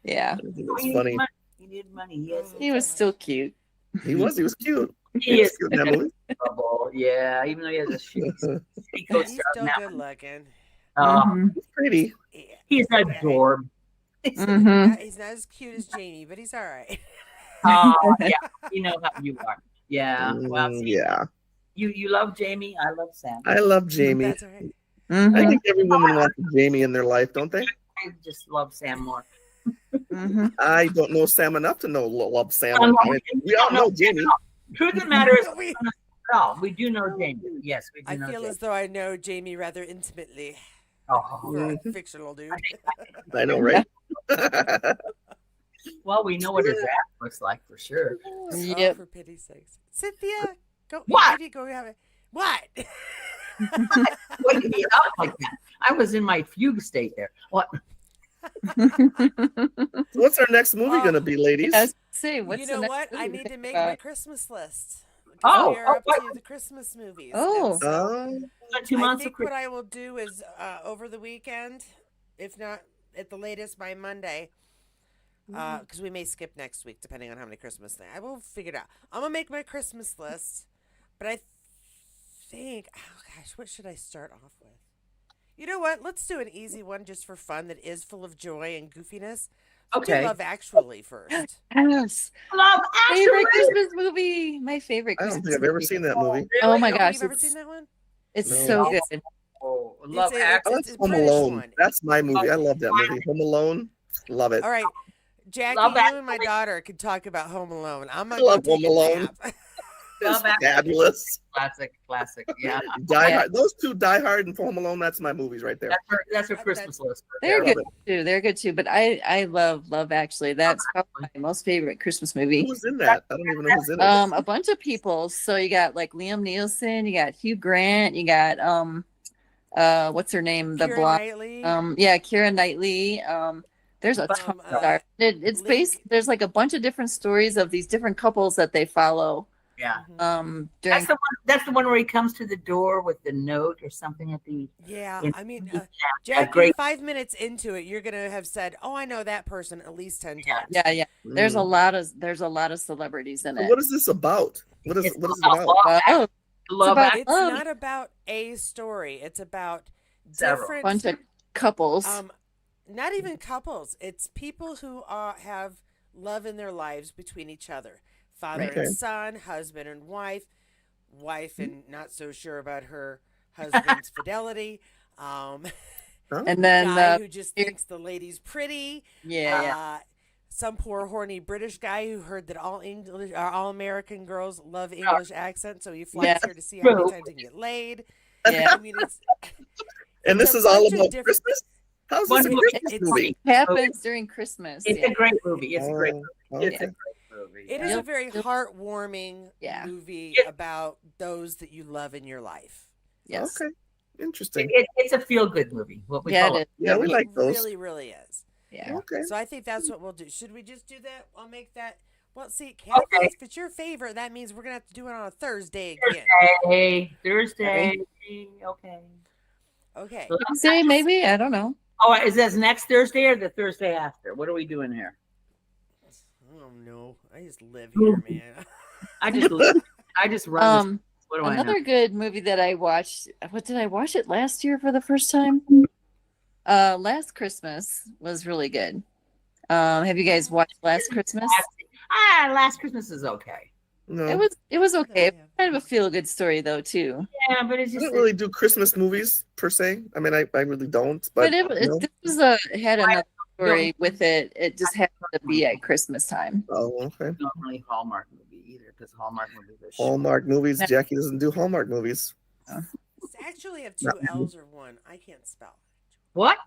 Yeah, I think it was funny. He did money. Yes. he was still cute. He was cute. He is cute in that movie. trouble. Yeah, even though he has a shitty He's co-star still in that good one. looking. Mhm, He's pretty. Yeah. He's adorbed. mhm. He's not as cute as Jamie, but he's all right. Oh, yeah. You know how you are. Yeah. Well, see, Yeah. you love Jamie. I love Sam. I love Jamie. That's all right. I Mhm, think every woman wants a Jamie in their life, don't they? I just love Sam more. mhm. I don't know Sam enough to know love Sam. No, I mean, we all know Jamie. Truth of the matter is, We- we do know Jamie. Yes, we do I know feel Jamie. as though I know Jamie rather intimately Oh, for a fictional dude. I know, right? well, we know what his ass looks like for sure. Oh, Yep. for pity's sakes. Cynthia, go. What? Maybe go have it. What? Why did he out like that? I was in my fugue state there. What? What's our next movie going to be, ladies? I was gonna say, what's You the know next what? I movie need we to think make about? my Christmas list. Oh, We are up what? to the Christmas movies. Oh. And so 2 I months of think what Christmas. I will do is over the weekend, if not at the latest by Monday, because we may skip next week depending on how many Christmas things. I will figure it out. I'm gonna make my Christmas list, but I think, oh gosh, what should I start off with? You know what? Let's do an easy one just for fun that is full of joy and goofiness. Let's do Okay. Love Actually first. Yes. Love Favorite Actually. Christmas movie. My favorite I don't Christmas think I've ever movie. seen that movie. Oh my Oh, gosh, you've ever it's, seen that one? it's No. so It's- good. Oh, Love a- Actually. I like It's a Home British Alone. one. That's my movie. I love that movie. Home Alone. Love it. All right, Jackie, Love you and my Actually. daughter could talk about Home Alone. I'm I gonna love go take Home a Alone. nap. It's Love Actually. fabulous. Classic. Yeah. Die Yeah. Hard. Those two, Die Hard and Home Alone, that's my movies right there. That's her Christmas list. They're love good too. They're good too. But I love Love Actually. That's probably my most favorite Christmas movie. Who's in that? I don't even know who's in it. A bunch of people. So you got like Liam Neeson, you got Hugh Grant, you got what's her name? The Keira blonde. Knightley. Yeah, Keira Knightley. There's a ton of stars. It's Lee- based. There's like a bunch of different stories of these different couples that they follow. Yeah. Mhm. During That's the one where he comes to the door with the note or something at the. Yeah, in- I mean, yeah, Jackie, great. 5 minutes into it, you're gonna have said, "Oh, I know that person" at least 10 Yeah. times. yeah. There's a Mm. lot of celebrities in So it. what is this about? What is It's it about about? love. Oh, Love about- Actually. It's Oh. not about a story. It's about Several. different, bunch of couples. not even couples. It's people who have love in their lives between each other, father Okay. and son, husband and wife and not so sure about her husband's fidelity. and then Guy who just thinks the lady's pretty. yeah. Some poor horny British guy who heard that all American girls love English accents, so he flies Yeah. here to see how many True. times he can get laid. Yeah. I mean, it's And it's this a is all bunch of about different- Christmas? How's this a One Christmas It's movie? happens during Christmas. It's Yeah. a great movie. It's a great. Oh, It's a okay. great movie. It yeah. is You'll- a very you'll- heartwarming Yeah. movie Yeah. about those that you love in your life. Yes. Okay. Interesting. It's a feel good movie. What we Yeah, call it it. is. Yeah, we It like those. really, really is. Yeah. Okay. So I think that's what we'll do. Should we just do that? I'll make that. Well, see, Kathy, Okay. if it's your favorite, that means we're gonna have to do it on a Thursday again. Thursday. Okay. Okay. So Say maybe, I don't know. Oh, is this next Thursday or the Thursday after? What are we doing here? I don't know. I just live here, man. I just run. This. What do I Another know? good movie that I watched. What did I watch it last year for the first time? Last Christmas was really good. Have you guys watched Last Christmas? Last Christmas is okay. No, It was okay. Yeah. Kind of a feel good story though too. Yeah, but it's I just don't really do Christmas movies per se. I mean, I really don't. But But this was it had another story with it. It just happened to be at Christmas time. oh, okay. not really Hallmark movie either because Hallmark movies are short. Hallmark movies. Jackie doesn't do Hallmark movies. It's actually have two Not me. L's or one. I can't spell. What?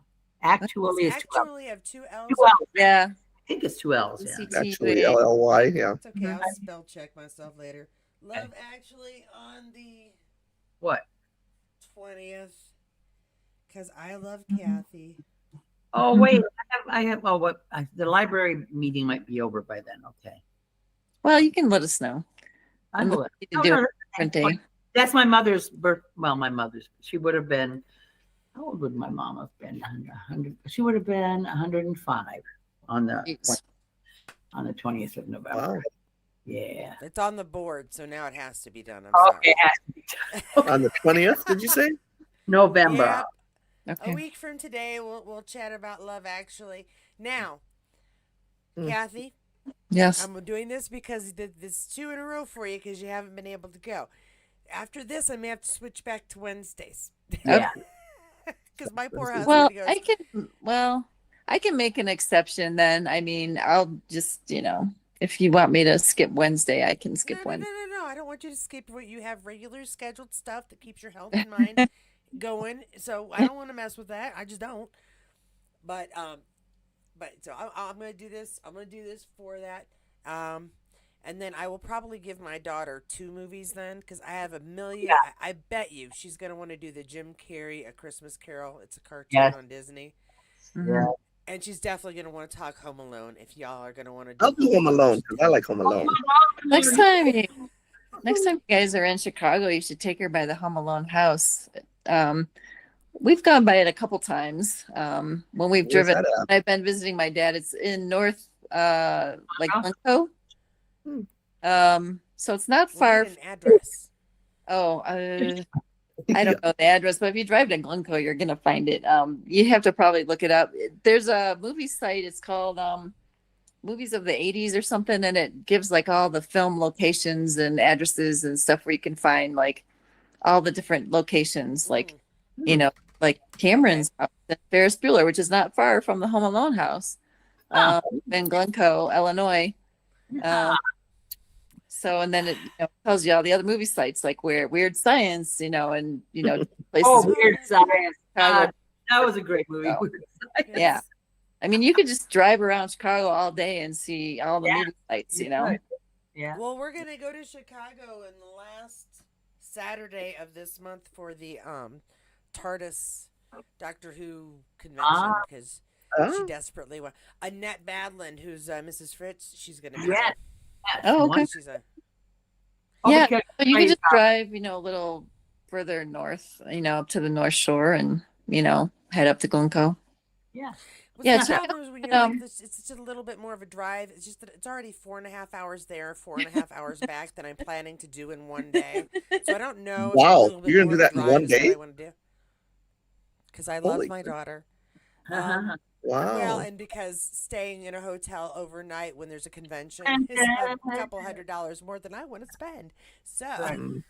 Actually, It's it's 2 L's. actually have two L's. 2 L's. Yeah. I think it's 2 L's. Yeah. CT. Actually, LLY. Yeah. It's okay. I'll spell check myself later. Love Actually on the What? 20th. Because I love Kathy. Oh wait, I have. Oh, what? The library meeting might be over by then. Okay. Well, you can let us know. I And will. we No, can do no, it a different day. That's my mother's birth. Well, my mother's. She would have been. How old would my mom have been? 100. She would have been 105 on the Jeez. on the 20th of November. Wow. Yeah. It's on the board, so now it has to be done. I'm Okay. sorry. On the 20th, did you say? November. Yeah, Okay. a week from today, we'll chat about Love Actually. Now, Mm. Kathy, Yes. I'm doing this because this 2 in a row for you because you haven't been able to go. After this, I may have to switch back to Wednesdays Yeah. because my poor husband Well, goes. I can make an exception then. I mean, I'll just, if you want me to skip Wednesday, I can skip no, Wednesday. no. I don't want you to skip what you have regular scheduled stuff that keeps your health in mind going. So I don't want to mess with that. I just don't. But so I'm gonna do this. I'm gonna do this for that. And then I will probably give my daughter 2 movies then because I have a million. Yeah. I bet you she's gonna want to do the Jim Carrey A Christmas Carol. It's a cartoon Yes. on Disney. Mhm. Yeah. And she's definitely going to want to talk Home Alone if y'all are going to want to do I'll do Home Alone because I like Home Alone. Next time you guys are in Chicago, you should take her by the Home Alone house. We've gone by it a couple times. When we've Where's driven, that at? I've been visiting my dad. It's in North, like Wow. Glencoe. So it's not We'll far. need an address. I don't know the address, but if you drive to Glencoe, you're gonna find it. You have to probably look it up. There's a movie site. It's called Movies of the 80s or something, and it gives like all the film locations and addresses and stuff where you can find like all the different locations, like like Cameron's house and Ferris Bueller, which is not far from the Home Alone house, in Glencoe, Illinois. So, and then it tells you all the other movie sites, like where Weird Science, and places. Oh, Weird Science. Chicago. That was a great movie. Oh. Weird Science. Yeah. I mean, you could just drive around Chicago all day and see all the movie sites, Yeah. Well, we're going to go to Chicago in the last Saturday of this month for the TARDIS Doctor Who convention because she desperately wants. Annette Badland, who's Mrs. Fritz, she's going to be Yes. Oh, okay. She's a Yeah. because- So you can just drive, a little further north, up to the North Shore and, head up to Glencoe. Yeah. Well, Yeah, the so- problem is when you're like this, it's just a little bit more of a drive. It's just that it's already 4.5 hours there, 4.5 hours back that I'm planning to do in one day. So I don't know. Wow, you're gonna do that in one day? Because I love Holy my crap. daughter. Uh-huh. Wow. Well, and because staying in a hotel overnight when there's a convention is a couple $100 more than I want to spend. So Mm.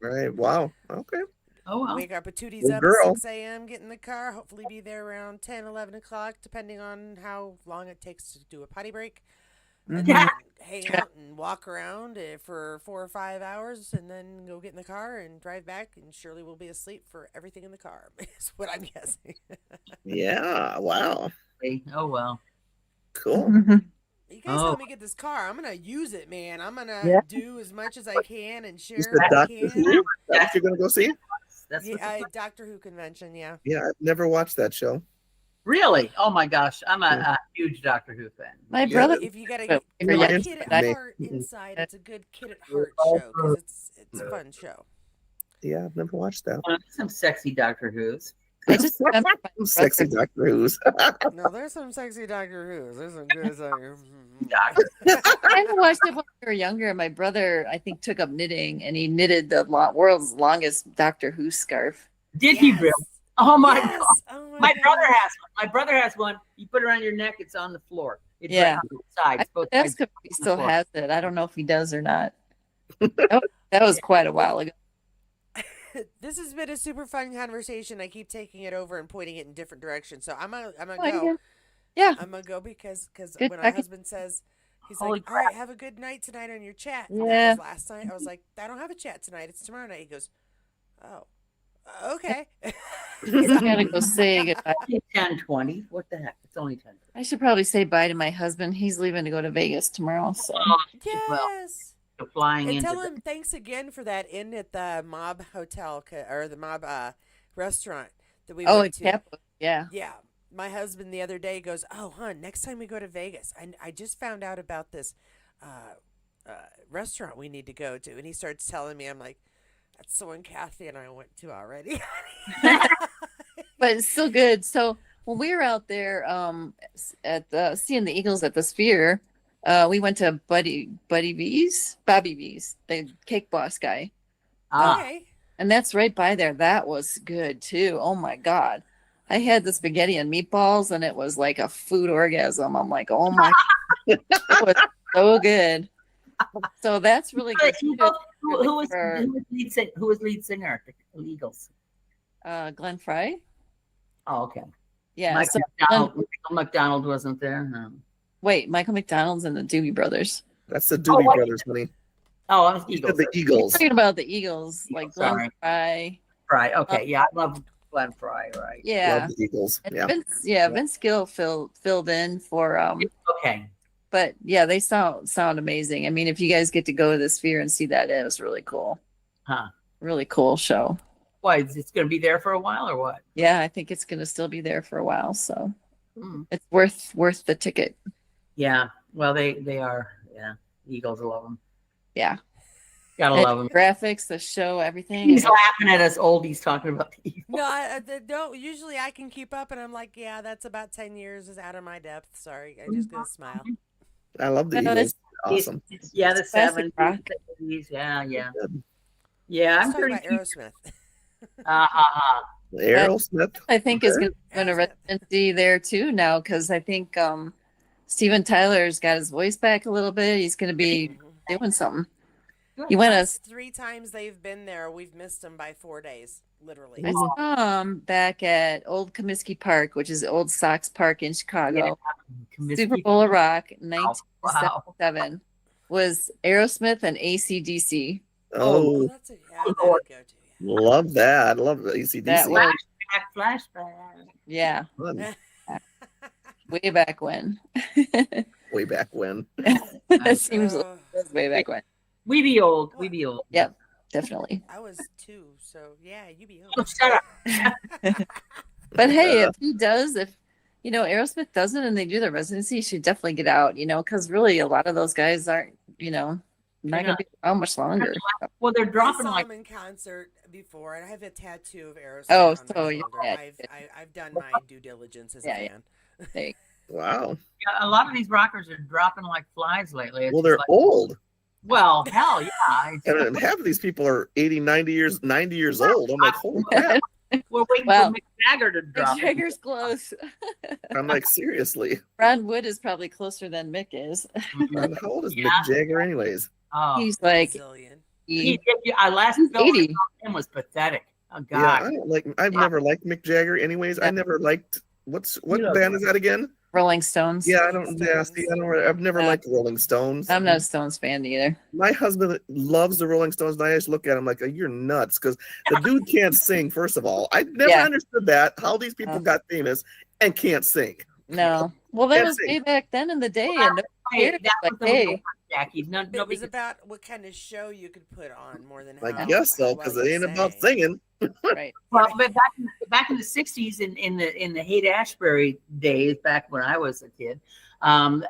Right. Wow. Okay. Oh, well. wake up at Tootie's Good up girl. at 6 a.m., get in the car, hopefully be there around 10, 11 o'clock, depending on how long it takes to do a potty break. and Yeah. then hang out and walk around for 4 or 5 hours, and then go get in the car and drive back. And Shirley will be asleep for everything in the car. Is what I'm guessing. Yeah. Wow. Oh well. Cool. You guys Oh. help me get this car. I'm gonna use it, man. I'm gonna Yeah. do as much as I can and You share said what I Doctor can. Who? That's what you're gonna go see? That's what Yeah, Doctor Who convention. Yeah. Yeah, I've never watched that show. really. Oh my gosh, I'm a huge Doctor Who fan. My Yeah. brother. If you got But if you're you're a young, kid at but- heart Mm-mm. inside, it's a good kid at heart show because it's a fun show. Yeah, I've never watched that. Some sexy Doctor Who's. I just remember my Some sexy brother- Doctor Who's. No, there's some sexy Doctor Who's. There's some good. Doctor. I kind of watched it when we were younger. My brother, I think, took up knitting, and he knitted the world's longest Doctor Who scarf. Did he really? Oh my Yes. god. Oh My God. brother has one. My brother has one. You put it around your neck, it's on the floor. It's Yeah. right on both sides. Both That's sides. because he still has it. I don't know if he does or not. That was quite a while ago. This has been a super fun conversation. I keep taking it over and pointing it in different directions. So I'm gonna Oh, go. yeah. I'm gonna go because Good when my talking. husband says he's Holy like, "All right, have a good night tonight on your chat." And Yeah. that was last night. I was like, "I don't have a chat tonight. It's tomorrow night." He goes, "Oh, okay." I gotta go say goodbye. 10:20. What the heck? It's only 10. I should probably say bye to my husband. He's leaving to go to Vegas tomorrow. So Yes. So flying And into tell him thanks again for that in at the Mob Hotel or the Mob restaurant that we went to. Tampa. Yeah. Yeah. My husband the other day goes, "Oh, hon, next time we go to Vegas, I just found out about this restaurant we need to go to." And he starts telling me, I'm like, "That's the one Kathy and I went to already." But it's still good. So when we were out there at seeing the Eagles at the Sphere, we went to Bobby V's, the cake boss guy. Okay. And that's right by there. That was good too. Oh my God. I had the spaghetti and meatballs and it was like a food orgasm. I'm like, oh my, it was so good. So that's really good. too. Who was lead singer at the Eagles? Glenn Fry. Oh, okay. Yeah. Mike So Michael McDonald wasn't there. No. wait, Michael McDonald's and the Doobie Brothers. That's the Doobie what? Brothers, honey. Oh, I was You Eagles. said the Eagles. Talking about the Eagles, like Glenn Sorry. Fry. Fry. Okay, yeah, I love Glenn Fry. Right. Yeah. Love the Eagles. And Yeah. Vince Gill filled in for Okay. but yeah, they sound amazing. I mean, if you guys get to go to the Sphere and see that, it was really cool. Huh. Really cool show. Why? Is it going to be there for a while or what? Yeah, I think it's gonna still be there for a while, so Hmm. it's worth the ticket. Yeah. Well, they are. Yeah. Eagles, I love them. Yeah. Gotta And love them. graphics, the show, everything. He's laughing at us oldies talking about the Eagles. No, don't. Usually I can keep up, and I'm like, yeah, that's about 10 years is out of my depth. Sorry, I'm just gonna smile. I love the No, Eagles. Awesome. Yeah, the Classic 70s, rock. 70s. Yeah, yeah. Good. Yeah, Let's I'm talk about 32. Aerosmith. Aerosmith. I think is Okay. going to residency there too now because I think Steven Tyler's got his voice back a little bit. He's going to be doing something. You went us. 3 times they've been there. We've missed them by 4 days, literally. I saw him back at Old Comiskey Park, which is Old Sox Park in Chicago. Super Bowl of Rock, 1977, was Aerosmith and AC/DC. Oh, that's a that'd go to. Yeah. love that. I love the ACDC. That was, Flashback. yeah, Fun. way back when. Way back when. That seems like Uh, it was way back when. We be old. We be old. Yep, definitely. I was 2, so yeah, you be Oh, old. shut up. But hey, if he does, if Aerosmith doesn't and they do the residency, you should definitely get out, because really a lot of those guys aren't, not going to be around much longer. Well, they're I dropping saw like them in concert before, and I have a tattoo of Aerosmith. Oh, on my so you shoulder. had- I've done my due diligence as Yeah, a yeah. fan. Wow. a lot of these rockers are dropping like flies lately. It's Well, just they're like, old. well, hell yeah. And half of these people are 80, 90 years old. I'm like, holy crap. We're waiting Wow. for Mick Jagger to drop. Mick Jagger's close. I'm like, seriously. Ron Wood is probably closer than Mick is. Man, how old is Yeah. Mick Jagger, anyways? Oh, He's like Zillion. I last he's film I 80. saw him was pathetic. Oh Yeah, God. I don't like. I've never liked Mick Jagger, anyways. I never liked. What You know- band is that again? Rolling Stones. Yeah, I Rolling don't. Yeah, see, Stones. I've never liked the Rolling Stones. I'm not a Stones fan either. My husband loves the Rolling Stones, and I just look at him like, you're nuts, because the dude can't sing. First of all, I never Yeah. understood that, how these people Oh. got famous and can't sing. No. Well, that Can't was sing. way back then in the day, Well, and nobody Hey, cared. that Like, was the hey, real one, Jackie. No, It nobody was about what kind of show you could put on more than I how, guess so, how because well it you ain't about sang. singing. right. Well, Right. but back in the '60s, in the Haight Ashbury days, back when I was a kid, um,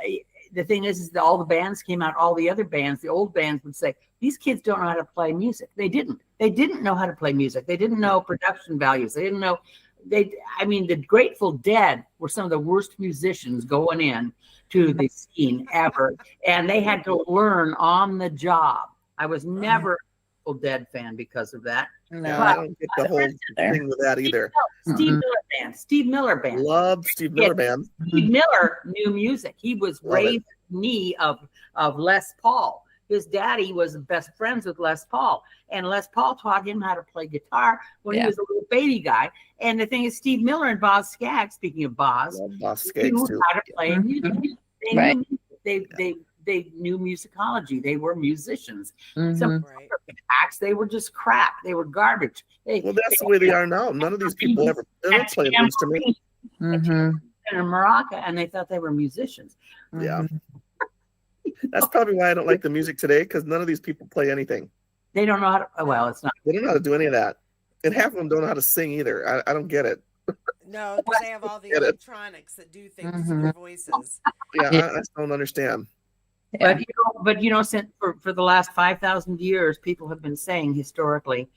the thing is that all the bands came out. All the other bands, the old bands, would say these kids don't know how to play music. They didn't. They didn't know how to play music. They didn't know production values. They didn't know. I mean, the Grateful Dead were some of the worst musicians going in to the scene ever, and they had to learn on the job. I was never a Grateful Dead fan because of that. No. Yeah, I don't get the whole there. thing with that either. Steve Mm-mm. Miller Band. Steve Miller Band. Love Steve Miller Band. Steve Miller knew music. He was Love it. raised knee of Les Paul. His daddy was best friends with Les Paul, and Les Paul taught him how to play guitar when he Yeah. was a little baby guy. And the thing is, Steve Miller and Boz Scaggs, speaking of Boz, Love Boss knew Skaggs too. how to play music. They Right. knew music. They knew musicology. They were musicians. Mhm. Some Right. acts, they were just crap. They were garbage. Well, that's the way they are now. None of these people ever play an instrument. Mhm. and a maraca, and they thought they were musicians. Yeah. Mhm. That's probably why I don't like the music today, because none of these people play anything. They don't know how to. Well, it's not. They don't know how to do any of that. And half of them don't know how to sing either. I don't get it. No, because they have all the Get it. electronics that do things to Mhm. their voices. Yeah, Yeah. I just don't understand. Yeah. But since for the last 5,000 years, people have been saying historically,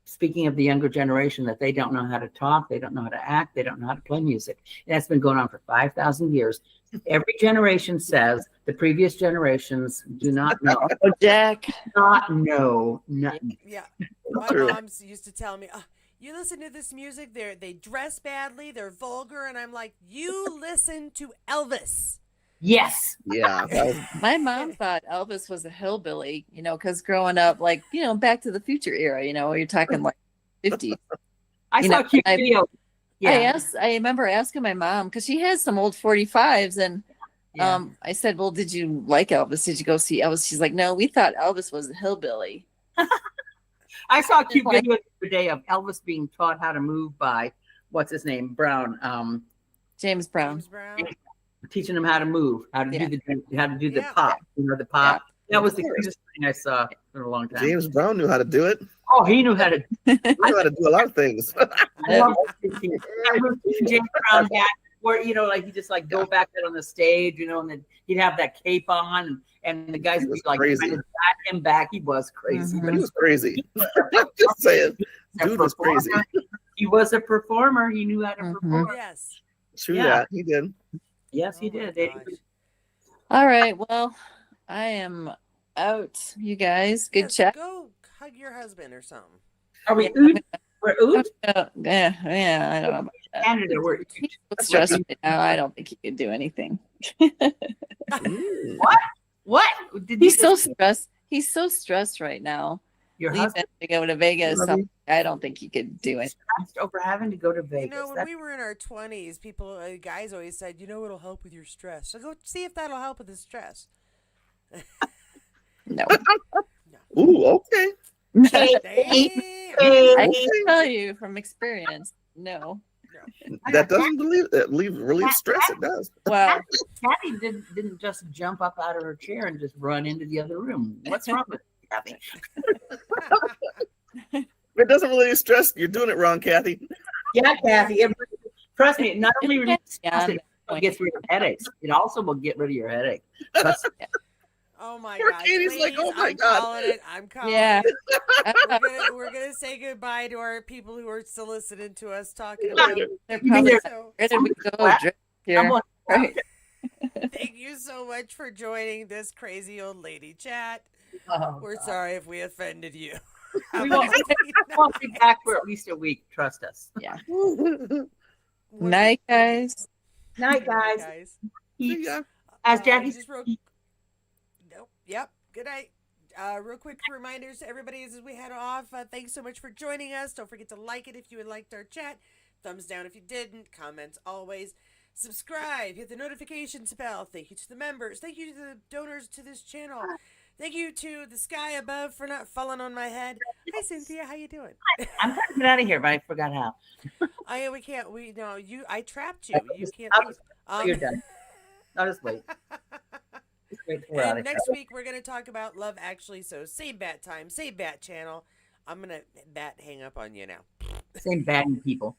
speaking of the younger generation, that they don't know how to talk, they don't know how to act, they don't know how to play music. And that's been going on for 5,000 years. Every generation says the previous generations do not know, Oh, Jack. nothing. Yeah. My True. mom's used to tell me, you listen to this music, they dress badly, they're vulgar, and I'm like, you listen to Elvis. Yes. Yeah, that was, My mom thought Elvis was a hillbilly, because growing up, like, Back to the Future era, you're talking like 50s. I You saw know, a cute I- video. I remember asking my mom, because she has some old 45s, and Yeah. I said, well, did you like Elvis? Did you go see Elvis? She's like, no, we thought Elvis was a hillbilly. I saw a cute Like- video the other day of Elvis being taught how to move by what's his name, Brown, James Brown. James Brown. teaching him how to move, how to Yeah. do the Yeah. pop, the pop. That was the Of course. cutest thing I saw in a long time. James Brown knew how to do it. Oh, he knew how to. He knew how to do a lot of things. I love James Brown hat, where like he just like go back there on the stage, and then he'd have that cape on, and the guys He would be was like crazy. trying to back him back. He was crazy, Mhm. but He was crazy. Just saying. Dude was crazy. He was a performer. He knew how to Mhm. perform. Yes. True Yeah. that. He did. Yes, he Oh my did. They- gosh. All right. Well, I am out, you guys. Good Yes, chat. Go hug your husband or something. Are we Yeah. oot? We're oot? Yeah, I don't know about that. Canada, we're oot. He's so stressed right now. I don't think he could do anything. Mm. What? Did He's you so just- stressed. He's so stressed right now. your Leaving husband to go to Vegas. Love you. I don't think he could do it. stressed over having to go to Vegas? When That's- we were in our 20s, guys always said, it'll help with your stress. So go see if that'll help with the stress. No. Ooh, okay. Damn. I can tell you from experience. No. That doesn't relieve stress. It does. Well, Kathy didn't just jump up out of her chair and just run into the other room. What's wrong with you, Kathy? If it doesn't relieve stress, you're doing it wrong, Kathy. Yeah, Kathy. Trust me, not only relieves yeah, stress, it gets rid of headaches. It also will get rid of your headache. Trust me. Oh my Poor God. Katie's like, ladies, oh my I'm God. calling it. I'm calling yeah. it. We're gonna say goodbye to our people who are still listening to us talking about. They're You mean probably there's- So, where did we go? What? Drift here. Someone- Right. thank you so much for joining this crazy old lady chat. Oh, We're God. sorry if we offended you. We won't, we'll be back for at least a week. Trust us. Night, guys. Night, guys. See ya. As Jackie just real, nope. Yep. Good night. Real quick reminders to everybody as we head off. Thanks so much for joining us. Don't forget to like it if you liked our chat. Thumbs down if you didn't. Comments always. subscribe, hit the notifications bell. Thank you to the members. Thank you to the donors to this channel. Thank you to the sky above for not falling on my head. Hi, Cynthia. How you doing? I'm trying to get out of here, but I forgot how. We can't. We no. You. I trapped you. You can't I'll leave. just, you're done. I'll just wait. Just wait till we're out And of next here. week we're gonna talk about Love Actually. So same bat time, same bat channel. I'm gonna bat hang up on you now. Same bad people.